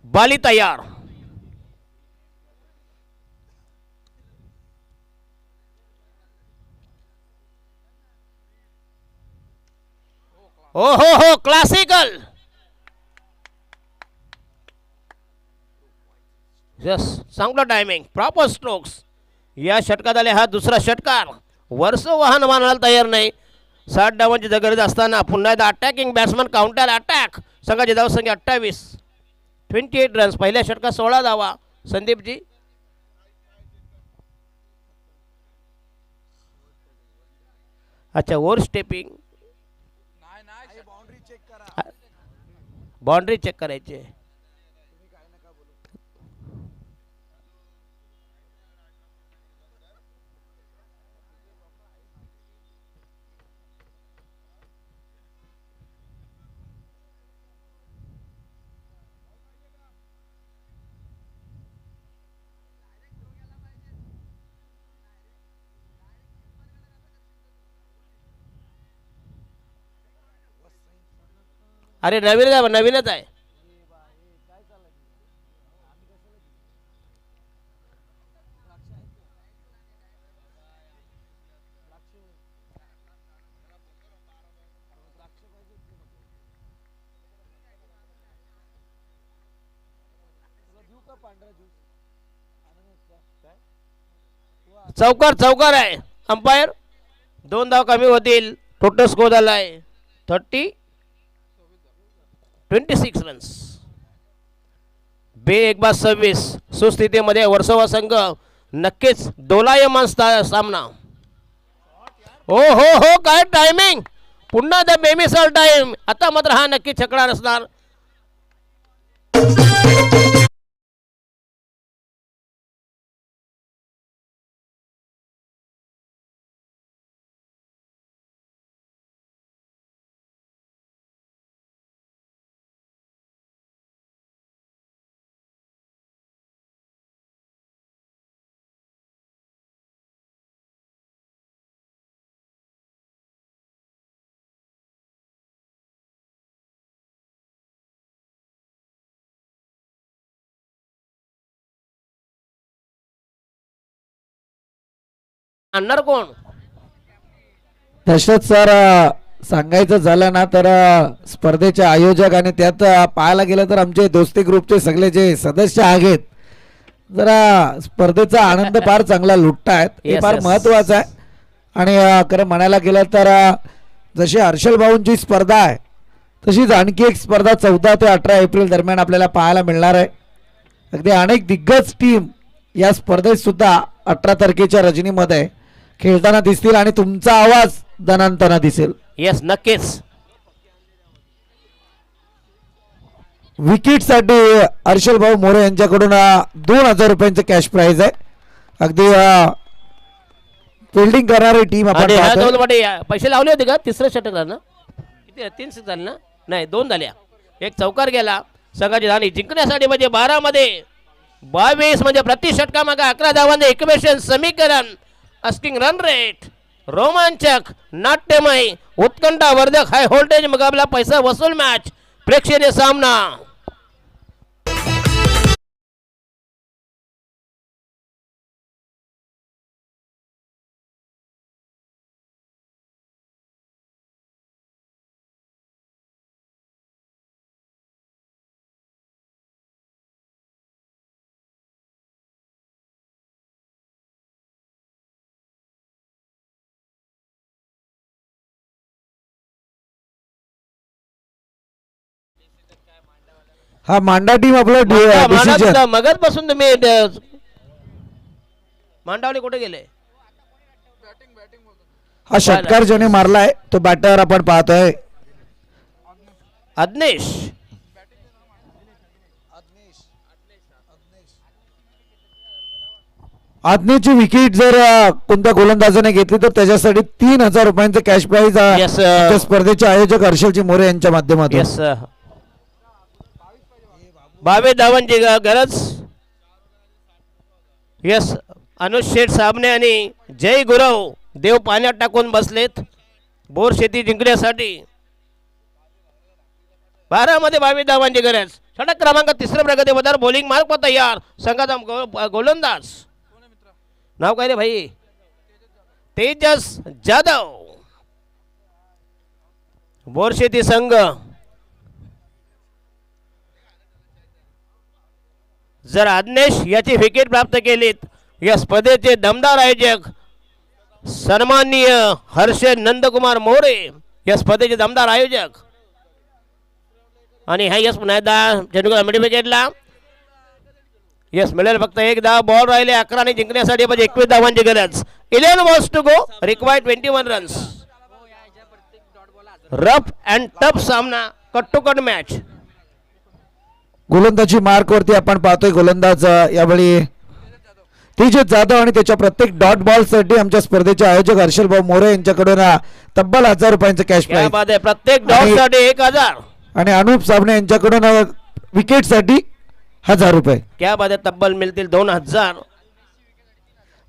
बाली तयार. ओ हो हो क्लासिकल. यस चांगला टायमिंग. Proper strokes. या षटकात आले हा दुसरा षटकार. वर्ष वाहन मानायला तयार नाही. 60 धावांची गरज असताना पुन्हा एकदा अटॅकिंग बॅट्समन काउंटर अटॅक. संघाची धावसंख्या 28. 28 रन्स. पहिल्या षटकात 16 धावा. संदीपजी अच्छा ओव्हर स्टेपिंग, बाउंड्री चेक करायची आहे. अरे नवीनच आहे. चौकार आहे. अंपायर 2 धाव कमी होतील. टोटल स्कोर झाला आहे 26 रन्स. बे 1/26. सुस्थितीमध्ये वर्सोवा संघ नक्कीच दोलायमान सामना. हो हो हो काय टायमिंग. पुन्हा द बेमिसाल टाइम. आता मात्र हा नक्की छकडा असणार. आणणार कोण. दशरथ सर, सांगायचं झालं ना तर स्पर्धेचे आयोजक आणि त्यात पाहायला गेलं तर आमचे दोस्ती ग्रुपचे सगळे जे सदस्य आहेत जरा स्पर्धेचा आनंद फार चांगला लुटतायत. हे Yes, फार yes. महत्वाचं आहे. आणि खरं म्हणायला गेलं तर जशी हर्षल भाऊंची स्पर्धा आहे तशीच आणखी एक स्पर्धा 14 ते 18 एप्रिल दरम्यान आपल्याला पाहायला मिळणार आहे. अगदी अनेक दिग्गज टीम या स्पर्धेत सुद्धा 18 तारखेच्या रजनीमध्ये खेळताना दिसतील आणि तुमचा आवाज दणाणताना दिसेल. येस नक्कीच. विकेटसाठी हर्षल भाऊ मोरे यांच्याकडून 2000 रुपयांचं कॅश प्राइज आहे. अगदी फिल्डिंग करणारी टीम आपण आणि ह्या पाहतोय. दोन मध्ये पैसे लावले होते का. तिसरं षटक झालं ना. किती 3 झाले ना. नाही 2 झाल्या. एक चौकार गेला. संघाची धावणी जिंकण्यासाठी म्हणजे 12 मध्ये 22 म्हणजे प्रति षटकामागे 11 धावांचे इक्वेशन समीकरण. Asking run rate. रोमांचक नाट्यमय उत्कंठावर्धक हाय व्होल्टेज मुकाबला. पैसा वसूल मॅच. प्रेक्षणीय सामना. हा मांडा टीम आपलं डिसिजन. मगत पासून तुम्ही मांडावले कुठे गेले. हा षटकार ज्याने मारलाय तो बॅटर आपण पाहतोय. अज्ञेश. आज्ञेची विकेट जर कोणत्या गोलंदाजाने घेतली तर त्याच्यासाठी 3000 रुपयांचं कॅश प्राइज Yes, स्पर्धेचे आयोजक हर्षलजी मोरे यांच्या माध्यमातून. येस 22 धावांची गरज. येस अनुज शेठ साबणे आणि जय गुरव देव पाण्यात टाकून बसलेत बोर शेती जिंकण्यासाठी. 12 मध्ये 22 धावांची गरज. षटक क्रमांक 3 प्रगतीपथावर बॉलिंग मार्क पर तयार. संघाचा गोलंदाज नाव काय रे भाई. तेजस जाधव. बोरशेती संघ जर आज्ञेश याची विकेट प्राप्त केलीत या स्पर्धेचे दमदार आयोजक सन्माननीय हर्ष नंदकुमार मोरे. या स्पर्धेचे दमदार आयोजक आणि ह्या यस पुन्हा एकदा चेंडू मिड विकेटला. यस मिळेल फक्त एक धाव. बॉल राहिले 11 आणि जिंकण्यासाठी म्हणजे 21 धावांची गरज. 11 balls to go. Required 21 runs. Rough and tough सामना. Cut to cut match. गोलंदाजी मार्क वरती आपण पाहतोय गोलंदाज यावेळी तेजस जाधव आणि त्याच्या प्रत्येक डॉट बॉल साठी आमच्या स्पर्धेचे आयोजक हर्षल भाऊ मोरे यांच्याकडून तब्बल 1000 रुपयांचं कॅश क्या प्राइज बात आहे. प्रत्येक डॉट साठी 1000. आणि अनुप साबणे यांच्याकडून विकेट साठी 1000 रुपये. क्या बात आहे. तब्बल मिळतील 2000.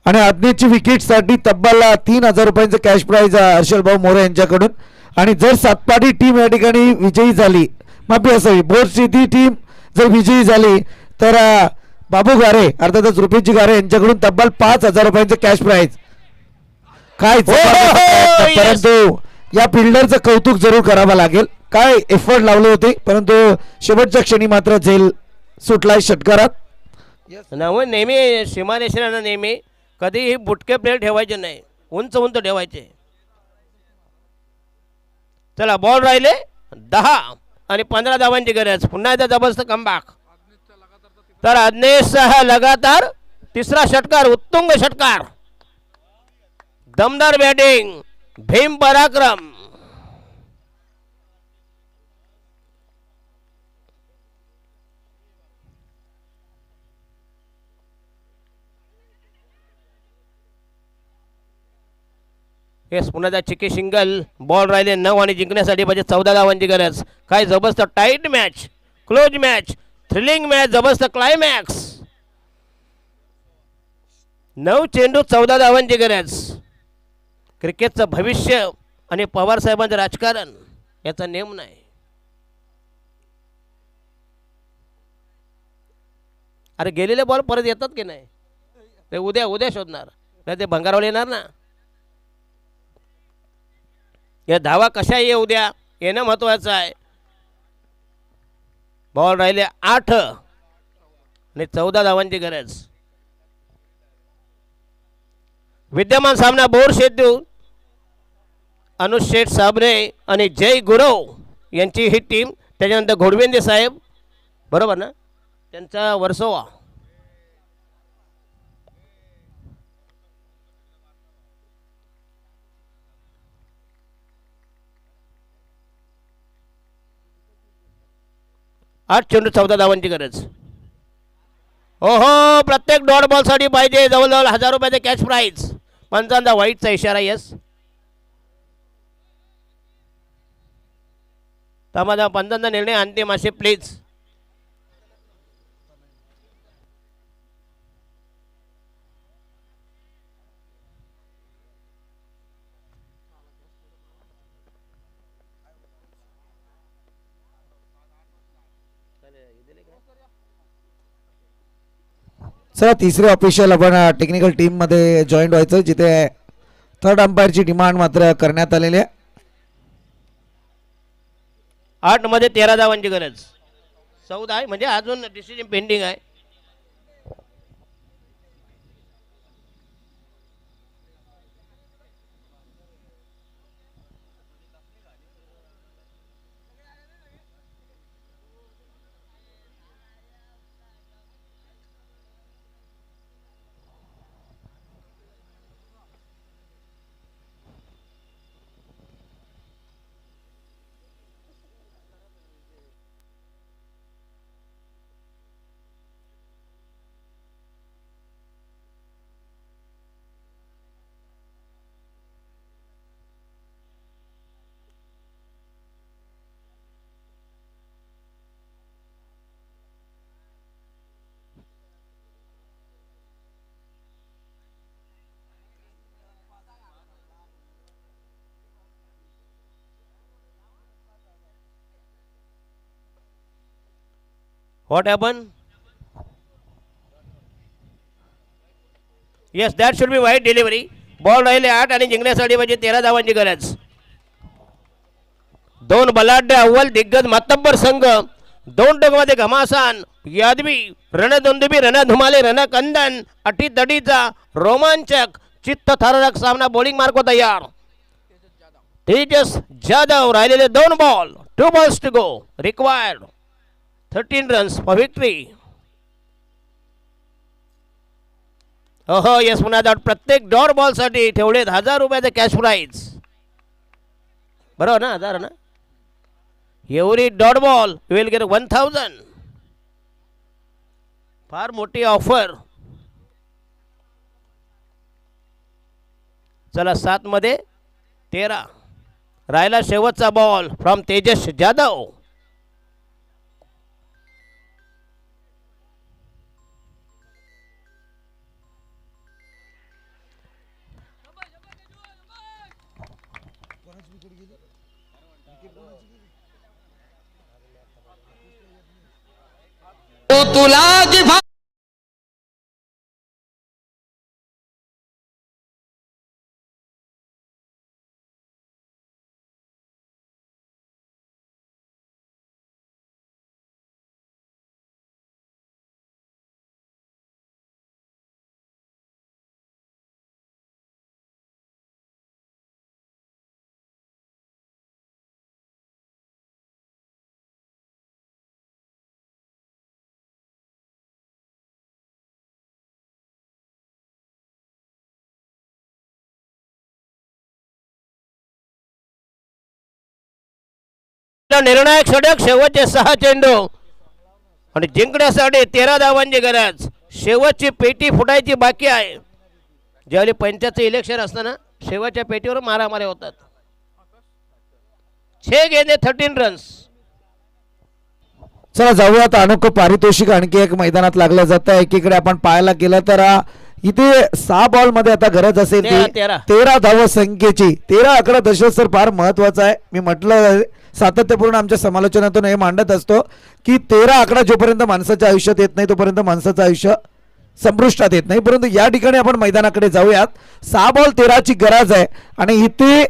आणि आज्ञेची विकेट साठी तब्बल 3000 रुपयांचं कॅश प्राइज हर्षल भाऊ मोरे यांच्याकडून. आणि जर सातपाडी टीम या ठिकाणी विजयी झाली, माफी असावी, बोर्डची ती टीम जर विजयी झाली तर बाबू गारे अर्थातच रुपेशजी गारे यांच्याकडून तब्बल 5000 रुपयांचं कॅश प्राइज. काय जबरदस्त प्रयत्न, परंतु या फिल्डरचं कौतुक जरूर करावं लागेल. काय एफर्ट लावले होते, परंतु शेवटच्या क्षणी मात्र झेल सुटलाय षटकारात. नव नेहमी सीमारेषेला नेहमी कधीही बुटके प्लेयर ठेवायचे नाही, उंच उंच ठेवायचे. चला बॉल राहिले 10 आणि 15 धावांची गरज. पुन्हा एकदा जबरदस्त कमबॅक. तर आज्ञेसह लगातार तिसरा षटकार. उत्तुंग षटकार. दमदार बॅटिंग. भीम पराक्रम. येस पुन्हा त्या चिकी सिंगल. बॉल राहिले 9 आणि जिंकण्यासाठी म्हणजे 14 धावांची गरज. काय जबरदस्त tight match, close match, thrilling match, जबरदस्त क्लायमॅक्स. 9 चेंडू 14 धावांची गरज. क्रिकेटचं भविष्य आणि पवार साहेबांचं राजकारण याचा नेम नाही. अरे गेलेले बॉल परत येतात की नाही, ते उद्या शोधणार, नाही ते भंगारवाले येणार ना. या धावा कशा ये उद्या येणं महत्वाचं आहे. बॉल राहिले 8 आणि 14 धावांची गरज. विद्यमान सामना बोर शेतू अनुज शेठ साबणे आणि जय गुरव यांची ही टीम. त्याच्यानंतर घोडवेंदे साहेब, बरोबर ना, त्यांचा वर्सोवा. आठ चेंडू 14 धावांची गरज. ओहो, प्रत्येक डॉट बॉल साठी पाहिजे जवळजवळ 1000 रुपयाचे कॅश प्राइज. पंचांचा वाईटचा इशारा. यस त्यामध्ये पंचांचा निर्णय अंतिम असे प्लीज. चला तिसरे ऑफिशियल आपण टेक्निकल टीम मध्ये जॉईन व्हायचं, जिथे थर्ड अंपायरची डिमांड मात्र करण्यात आलेली आहे. 8 मध्ये 13 धावांची गरज. 14 आहे म्हणजे अजून डिसिजन पेंडिंग आहे. What happened? Yes, that should be wide delivery. Ball राहिले 8 आणि जिंकण्यासाठी म्हणजे 13 धावांची गरज. 2 बलाढ्य अव्वल दिग्गज मातब्बर संघ. 2 टोकामध्ये घमासान, यादवी, रणदुंदुबी, रणधुमाले, रणकंदन, अटीतडीचा रोमांचक चित्तथरारक सामना. बॉलिंग मार्क तयार. तेजस जाधव. राहिलेले 2 ball 2 balls to go. Required 13 runs for victory. Yes पुन्हा डाऊट. प्रत्येक डॉट बॉल साठी ठेवलेत 1000 रुपयाचं कॅश प्राइज. बरोबर ना? 1000 ना? Every dot ball will get 1000. फार मोठी ऑफर. चला 7 मध्ये 13. राहिला शेवटचा बॉल फ्रॉम तेजस जाधव. निर्णायक षटक. शेवटचे 6 चेंडू आणि जिंकण्यासाठी 13 धावांची गरज. शेवटची पेटी फुटायची बाकी आहे. ज्यावेळी पंचायतचं इलेक्शन असतं ना, शेवटच्या पेटीवर मारामारी होतात. 6 गेंदे 13 रन्स. चला जाऊयात. अनोखं पारितोषिक आणखी एक मैदानात लागलं जातं. एकीकडे आपण पाहायला गेलं तर इथे 6 बॉल मध्ये आता गरज असेल ती 13 धाव संख्येची. 13 आकडा दशरथ सर फार महत्वाचा आहे. मी म्हटलं सातत्यपूर्ण आमच्या समालोचनातून हे मांडत असतो की 13 आकडा जोपर्यंत माणसाच्या आयुष्यात येत नाही तोपर्यंत माणसाचं आयुष्य संपुष्टात येत नाही. परंतु या ठिकाणी आपण मैदानाकडे जाऊयात. 6 बॉल 13 ची गरज आहे आणि इथे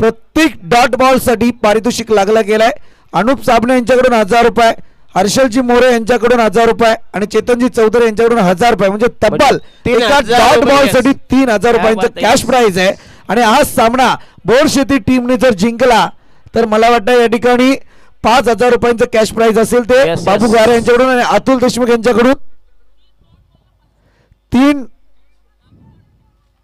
प्रत्येक डॉट बॉल साठी पारितोषिक लागला गेलाय. अनुप साबणे यांच्याकडून 1000 रुपये, हर्षलजी मोरे यांच्याकडून 1000 रुपये आणि चेतनजी चौधरी यांच्याकडून 1000 रुपये, म्हणजे तब्बल एका डॉट बॉल साठी 3000 रुपयांचं कॅश प्राइज आहे. आणि हा सामना बोरशेती टीमने जर जिंकला तर मला वाटतं या ठिकाणी 5000 रुपयांचं कॅश प्राइज असेल ते बाबू गारे यांच्याकडून आणि अतुल देशमुख यांच्याकडून 3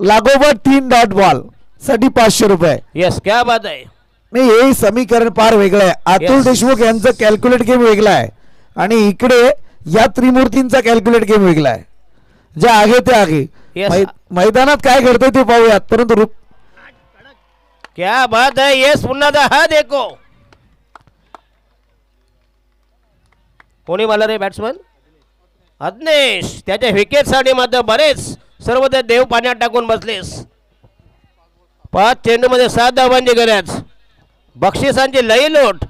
लागोपाठ 3 डॉट बॉल साठी 500 रुपये. यस, क्या बात आहे. नाही, हे समीकरण फार वेगळं आहे. अतुल देशमुख यांचं कॅल्क्युलेट गेम वेगळा आहे आणि इकडे या त्रिमूर्तींचा कॅल्क्युलेट गेम वेगळा आहे. जे आगे ते आगे. मैदानात काय घडतंय ते पाहूयात. परंतु क्या बात है. येस पुन्हा हा देखो. कोणी मला रे बॅट्समन? अज्ञेश. त्याच्या विकेट साठी मात्र बरेच सर्व ते देव पाण्यात टाकून बसलेस. 5 चेंडू मध्ये 7 धावांची गरज. बक्षिसांची लई लोट.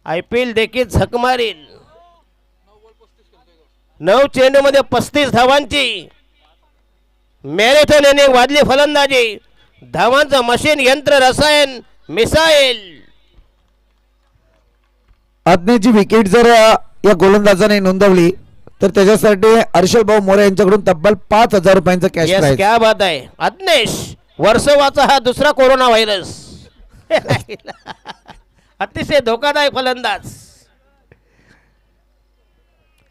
IPL देखील झक मारील. 9 चेंडू मध्ये 35 धावांची मॅरेथॉन याने वादली फलंदाजी. धावांचं मशीन, यंत्र, रसायन, मिसाईल. आज्ञेची विकेट जर या गोलंदाजाने नोंदवली तर त्याच्यासाठी हर्षल भाऊ मोरे यांच्याकडून तब्बल 5000 रुपयांचं कॅश प्राइज. क्या बात आहे. अज्ञेश वर्सोवाचा हा दुसरा कोरोना व्हायरस. अतिशय धोकादायक फलंदाज.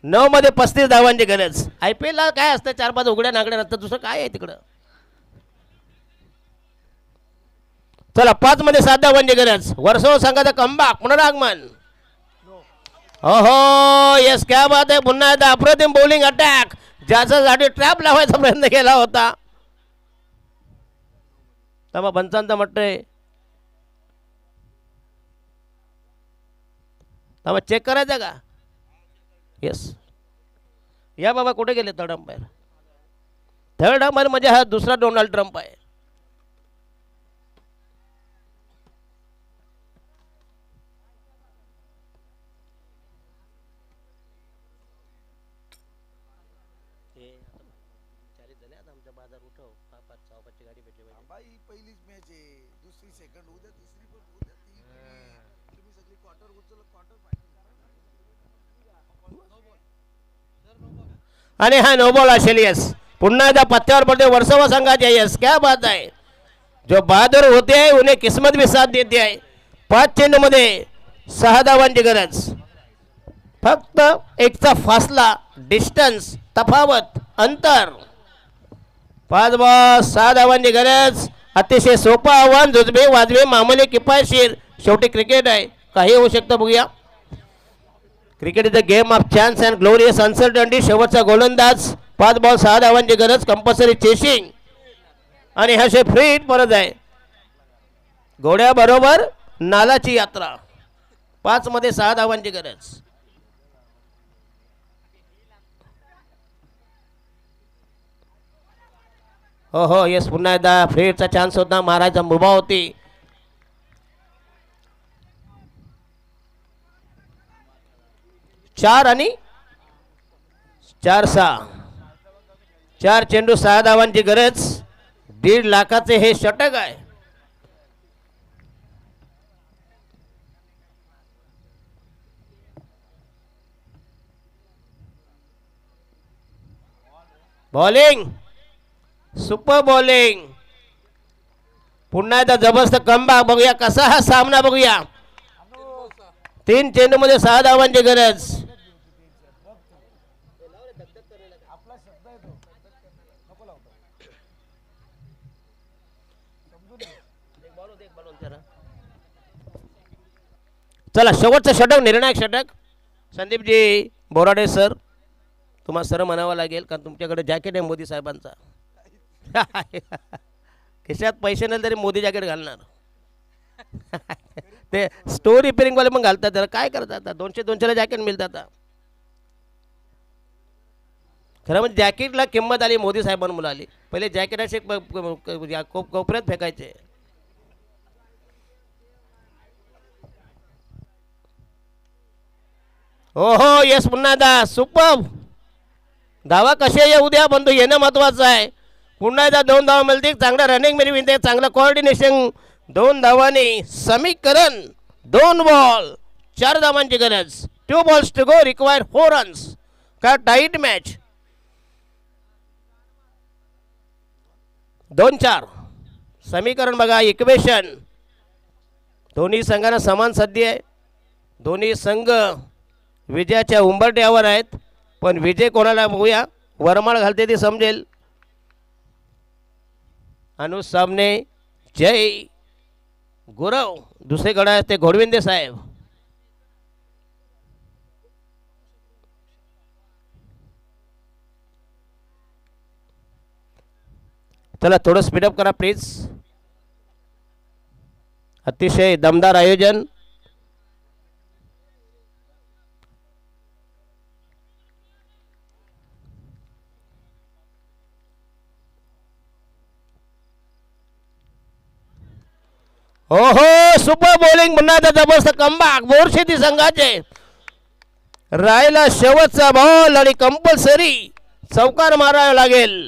9 मध्ये 35 धावांची गरज. IPL ला काय असतं, 4-5 उघड्या नागड्या नंतर दुसरं काय आहे तिकडं. चला 5 मध्ये 7 धावांची गरज. वर्सोवा संघाचा कमबॅक, पुनरागमन. ओहो, यस, क्या बात आहे. पुन्हा एकदा अप्रतिम बॉलिंग अटॅक. ज्याच्यासाठी ट्रॅप लावायचा प्रयत्न केला होता. तमा पंचांत म्हटतंय तमा चेक करायचा का? येस. या बाबा कुठे गेले थर्ड अंपायर? थर्ड अंपायर म्हणजे हा दुसरा डोनाल्ड ट्रम्प आहे. पहिलीच मॅच आहे, दुसरी सेकंड उद्या, तिसरी पण उद्या, तुम्ही सगळी क्वार्टर उचल क्वार्टर आणि हा नो बॉल असेल. यस, पुन्हा एकदा पत्त्यावर पडते वर्सोवा संघाचे. यस, क्या बात आहे. जो बहादुर होते आहे उन्हें किस्मत भी साथ देते आहे. 5 चेंडूमध्ये 6 धावांची गरज. फक्त एकचा फासला, डिस्टन्स, तफावत, अंतर. 5 बॉल 6 धावांची गरज. अतिशय सोपं आव्हान, जुजबे वाजवे, मामूली, किफायतशीर. शेवटी क्रिकेट आहे, काही होऊ शकतं. बघूया. Cricket is the game of chance and glorious uncertainty. शेवटचा गोलंदाज. 5 बॉल 6 धावांची गरज. कंपल्सरी चेसिंग आणि हा शे फ्री हिट परत आहे. घोड्याबरोबर नालाची यात्रा. 5 मध्ये 6 धावांची गरज. हो हो येस, पुन्हा एकदा फ्री हिटचा चान्स होता. महाराजचा मुभा होती. चार आणि 4-6. 4 चेंडू 6 धावांची गरज. 1.5 लाखाचे हे षटक आहे. Bowling, super bowling. पुन्हा एकदा जबरदस्त कमबॅक. बघूया कसा हा सामना. बघूया. 3 चेंडू मध्ये 6 धावांची गरज. चला शेवटचं षटक, निर्णायक षटक. संदीपजी बोराडे सर, तुम्हाला सर म्हणावं लागेल कारण तुमच्याकडे जॅकेट आहे मोदी साहेबांचा. खिशात पैसे नाही तरी मोदी जॅकेट घालणार. ते स्टोर रिपेअरिंग वाले मग घालतात. त्याला काय करतात, 200-200ला जॅकेट मिळतात. खरं म्हणजे जॅकेटला किंमत आली मोदी साहेबांमुळे आली. पहिले जॅकेट असे कोपऱ्यात फेकायचे. हो हो येस, पुन्हा एकदा सुपर. धावा कसे येऊ द्या बंधू, येणं महत्वाचं आहे. पुन्हा एकदा 2 धावा मिळतील. चांगलं रनिंग मेरी विनते, चांगलं कोऑर्डिनेशन. 2 धावांनी समीकरण. 2 बॉल 4 धावांची गरज. 2 balls to go, require 4 runs. का टाईट मॅच. 2-4 समीकरण बघा, इक्वेशन. दोन्ही संघांना समान संधी आहे. दोन्ही संघ विजयाच्या उंबरठ्यावर आहेत. पण विजय कोणाला बघूया. वरमाळ घालते ती समजेल. अनुज सामने, जय गुरव. दुसरीकडे आहेत ते घोडविंदे साहेब. चला थोडं स्पीडअप करा प्लीज. अतिशय दमदार आयोजन. हो हो सुपर बॉलिंग. पुन्हा जबरदस्त कमबॅक बोरशेती संघाचे. राहिला शेवटचा बॉल आणि कंपल्सरी चौकार मारावा लागेल.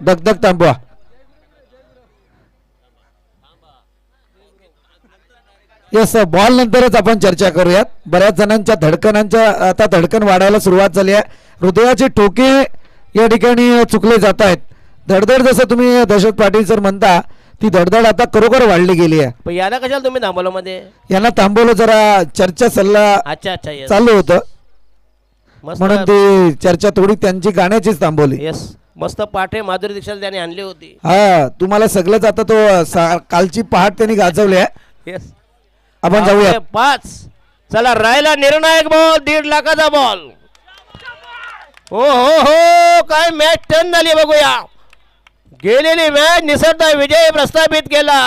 दगदग थांबवा. येस, बॉल नंतरच आपण चर्चा करूयात. बऱ्याच जणांच्या धडकनांच्या आता धडकन वाढायला सुरुवात झाली आहे. हृदयाचे ठोके या ठिकाणी चुकले जात आहेत. धडधड जसं तुम्ही दशरथ पाटील सर म्हणता, ती धडधड आता खरोखर वाढली गेली आहे. पण याला कशाला तुम्ही थांबवलं मध्ये. यांना थांबवलं, जरा चर्चा सल्ला अच्छा अच्छा yes. चालू होतं मस्त म्हणून ती चर्चा थोडी त्यांची गाण्याचीच थांबवली. येस, मस्त पाठे माधुरी दीक्षित त्याने आणली होती. हा, तुम्हाला सगळंच आता तो कालची पहाट त्यांनी गाजवली आहे. येस, आपण जाऊया. 5. चला राहिला निर्णायक बॉल. 1.5 लाखाचा बॉल. हो हो हो काय मॅच टर्न झाली बघूया. गेलेली मॅच निसरता विजय प्रस्थापित केला.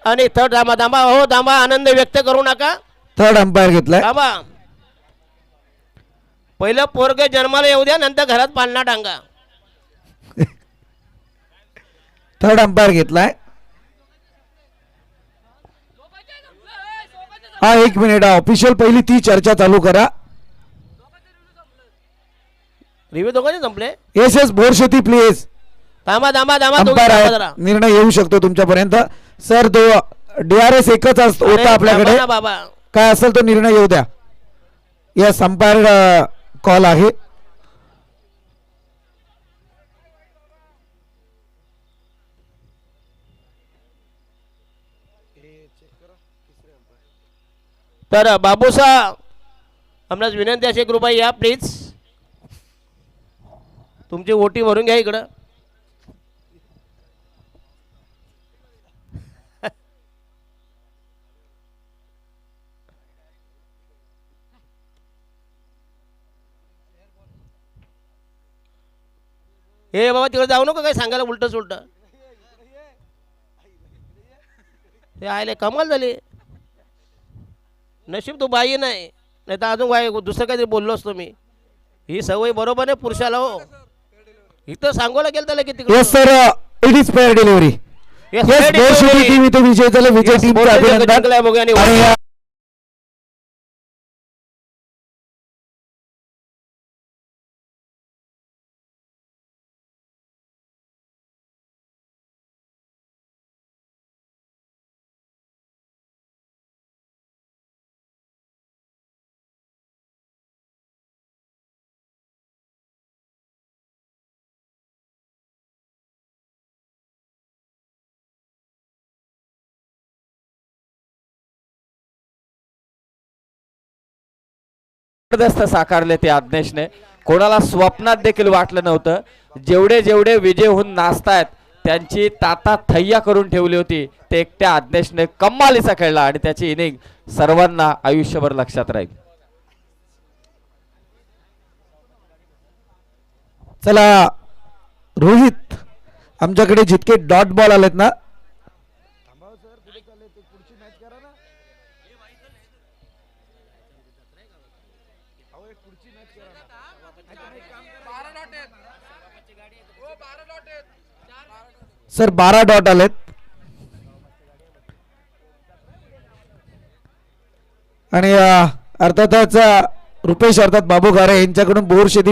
आणि थर्ड थांबा थांबा हो थांबा, आनंद व्यक्त करू नका. थर्ड अंपायर घेतलाय. थांबा. पहिलं पोरग जन्माला येऊ द्या, नंतर घरात पाळणा टांगा. थर्ड अंपायर घेतलाय. हा 1 मिनिट, ऑफिशियल पहिली ती चर्चा चालू करा. रिव्ह्यू दोघांचे संपले. S S Borsheti please. थांबा थांबा थांबा अंपायर थांबा आहे, जरा. निर्णय येऊ शकतो तुमच्यापर्यंत. सर, DRS एकच होता अरे, आपल्याकडे. थांबा ना बाबा. काय असेल तो निर्णय येऊ द्या. या संपायर कॉल आहे. तर बाबूसा आम्हाला विनंती अशी कृपा या प्लीज, तुमची ओटी भरून घ्या इकडं. हे बाबा तिकडे जाऊ नको काय सांगायला उलट सुलट. हे आले कमाल झाली. नशीब तू बाई नाही, नाही तर अजून काय दुसरं काहीतरी बोललो असतो मी. ही सवय बरोबर आहे पुरुषाला हो. इथं सांगोला गेलं त्याला किती. Yes sir, it is fair delivery. Yes, yes, fair bore delivery. City team इथे विजय झाले. विजय Yes, टीमचं बोर सिटी अभिनंदन. जिंकलाय बघा आणि आणि जबरदस्त साकारले ते आज्ञेशने. कोणाला स्वप्नात देखील वाटलं नव्हतं. जेवढे जेवढे विजय होऊन नाचतायत त्यांची ताता थैया करून ठेवली होती, ते एकट्या आज्ञेशने कमालीचा खेळला आणि त्याची इनिंग सर्वांना आयुष्यभर लक्षात राहील. चला रोहित, आमच्याकडे जितके डॉट बॉल आलेत ना, सर 12 डॉट आलेत. आणि अर्थातच रुपेश अर्थात बाबू गारे यांच्याकडून बोर शेती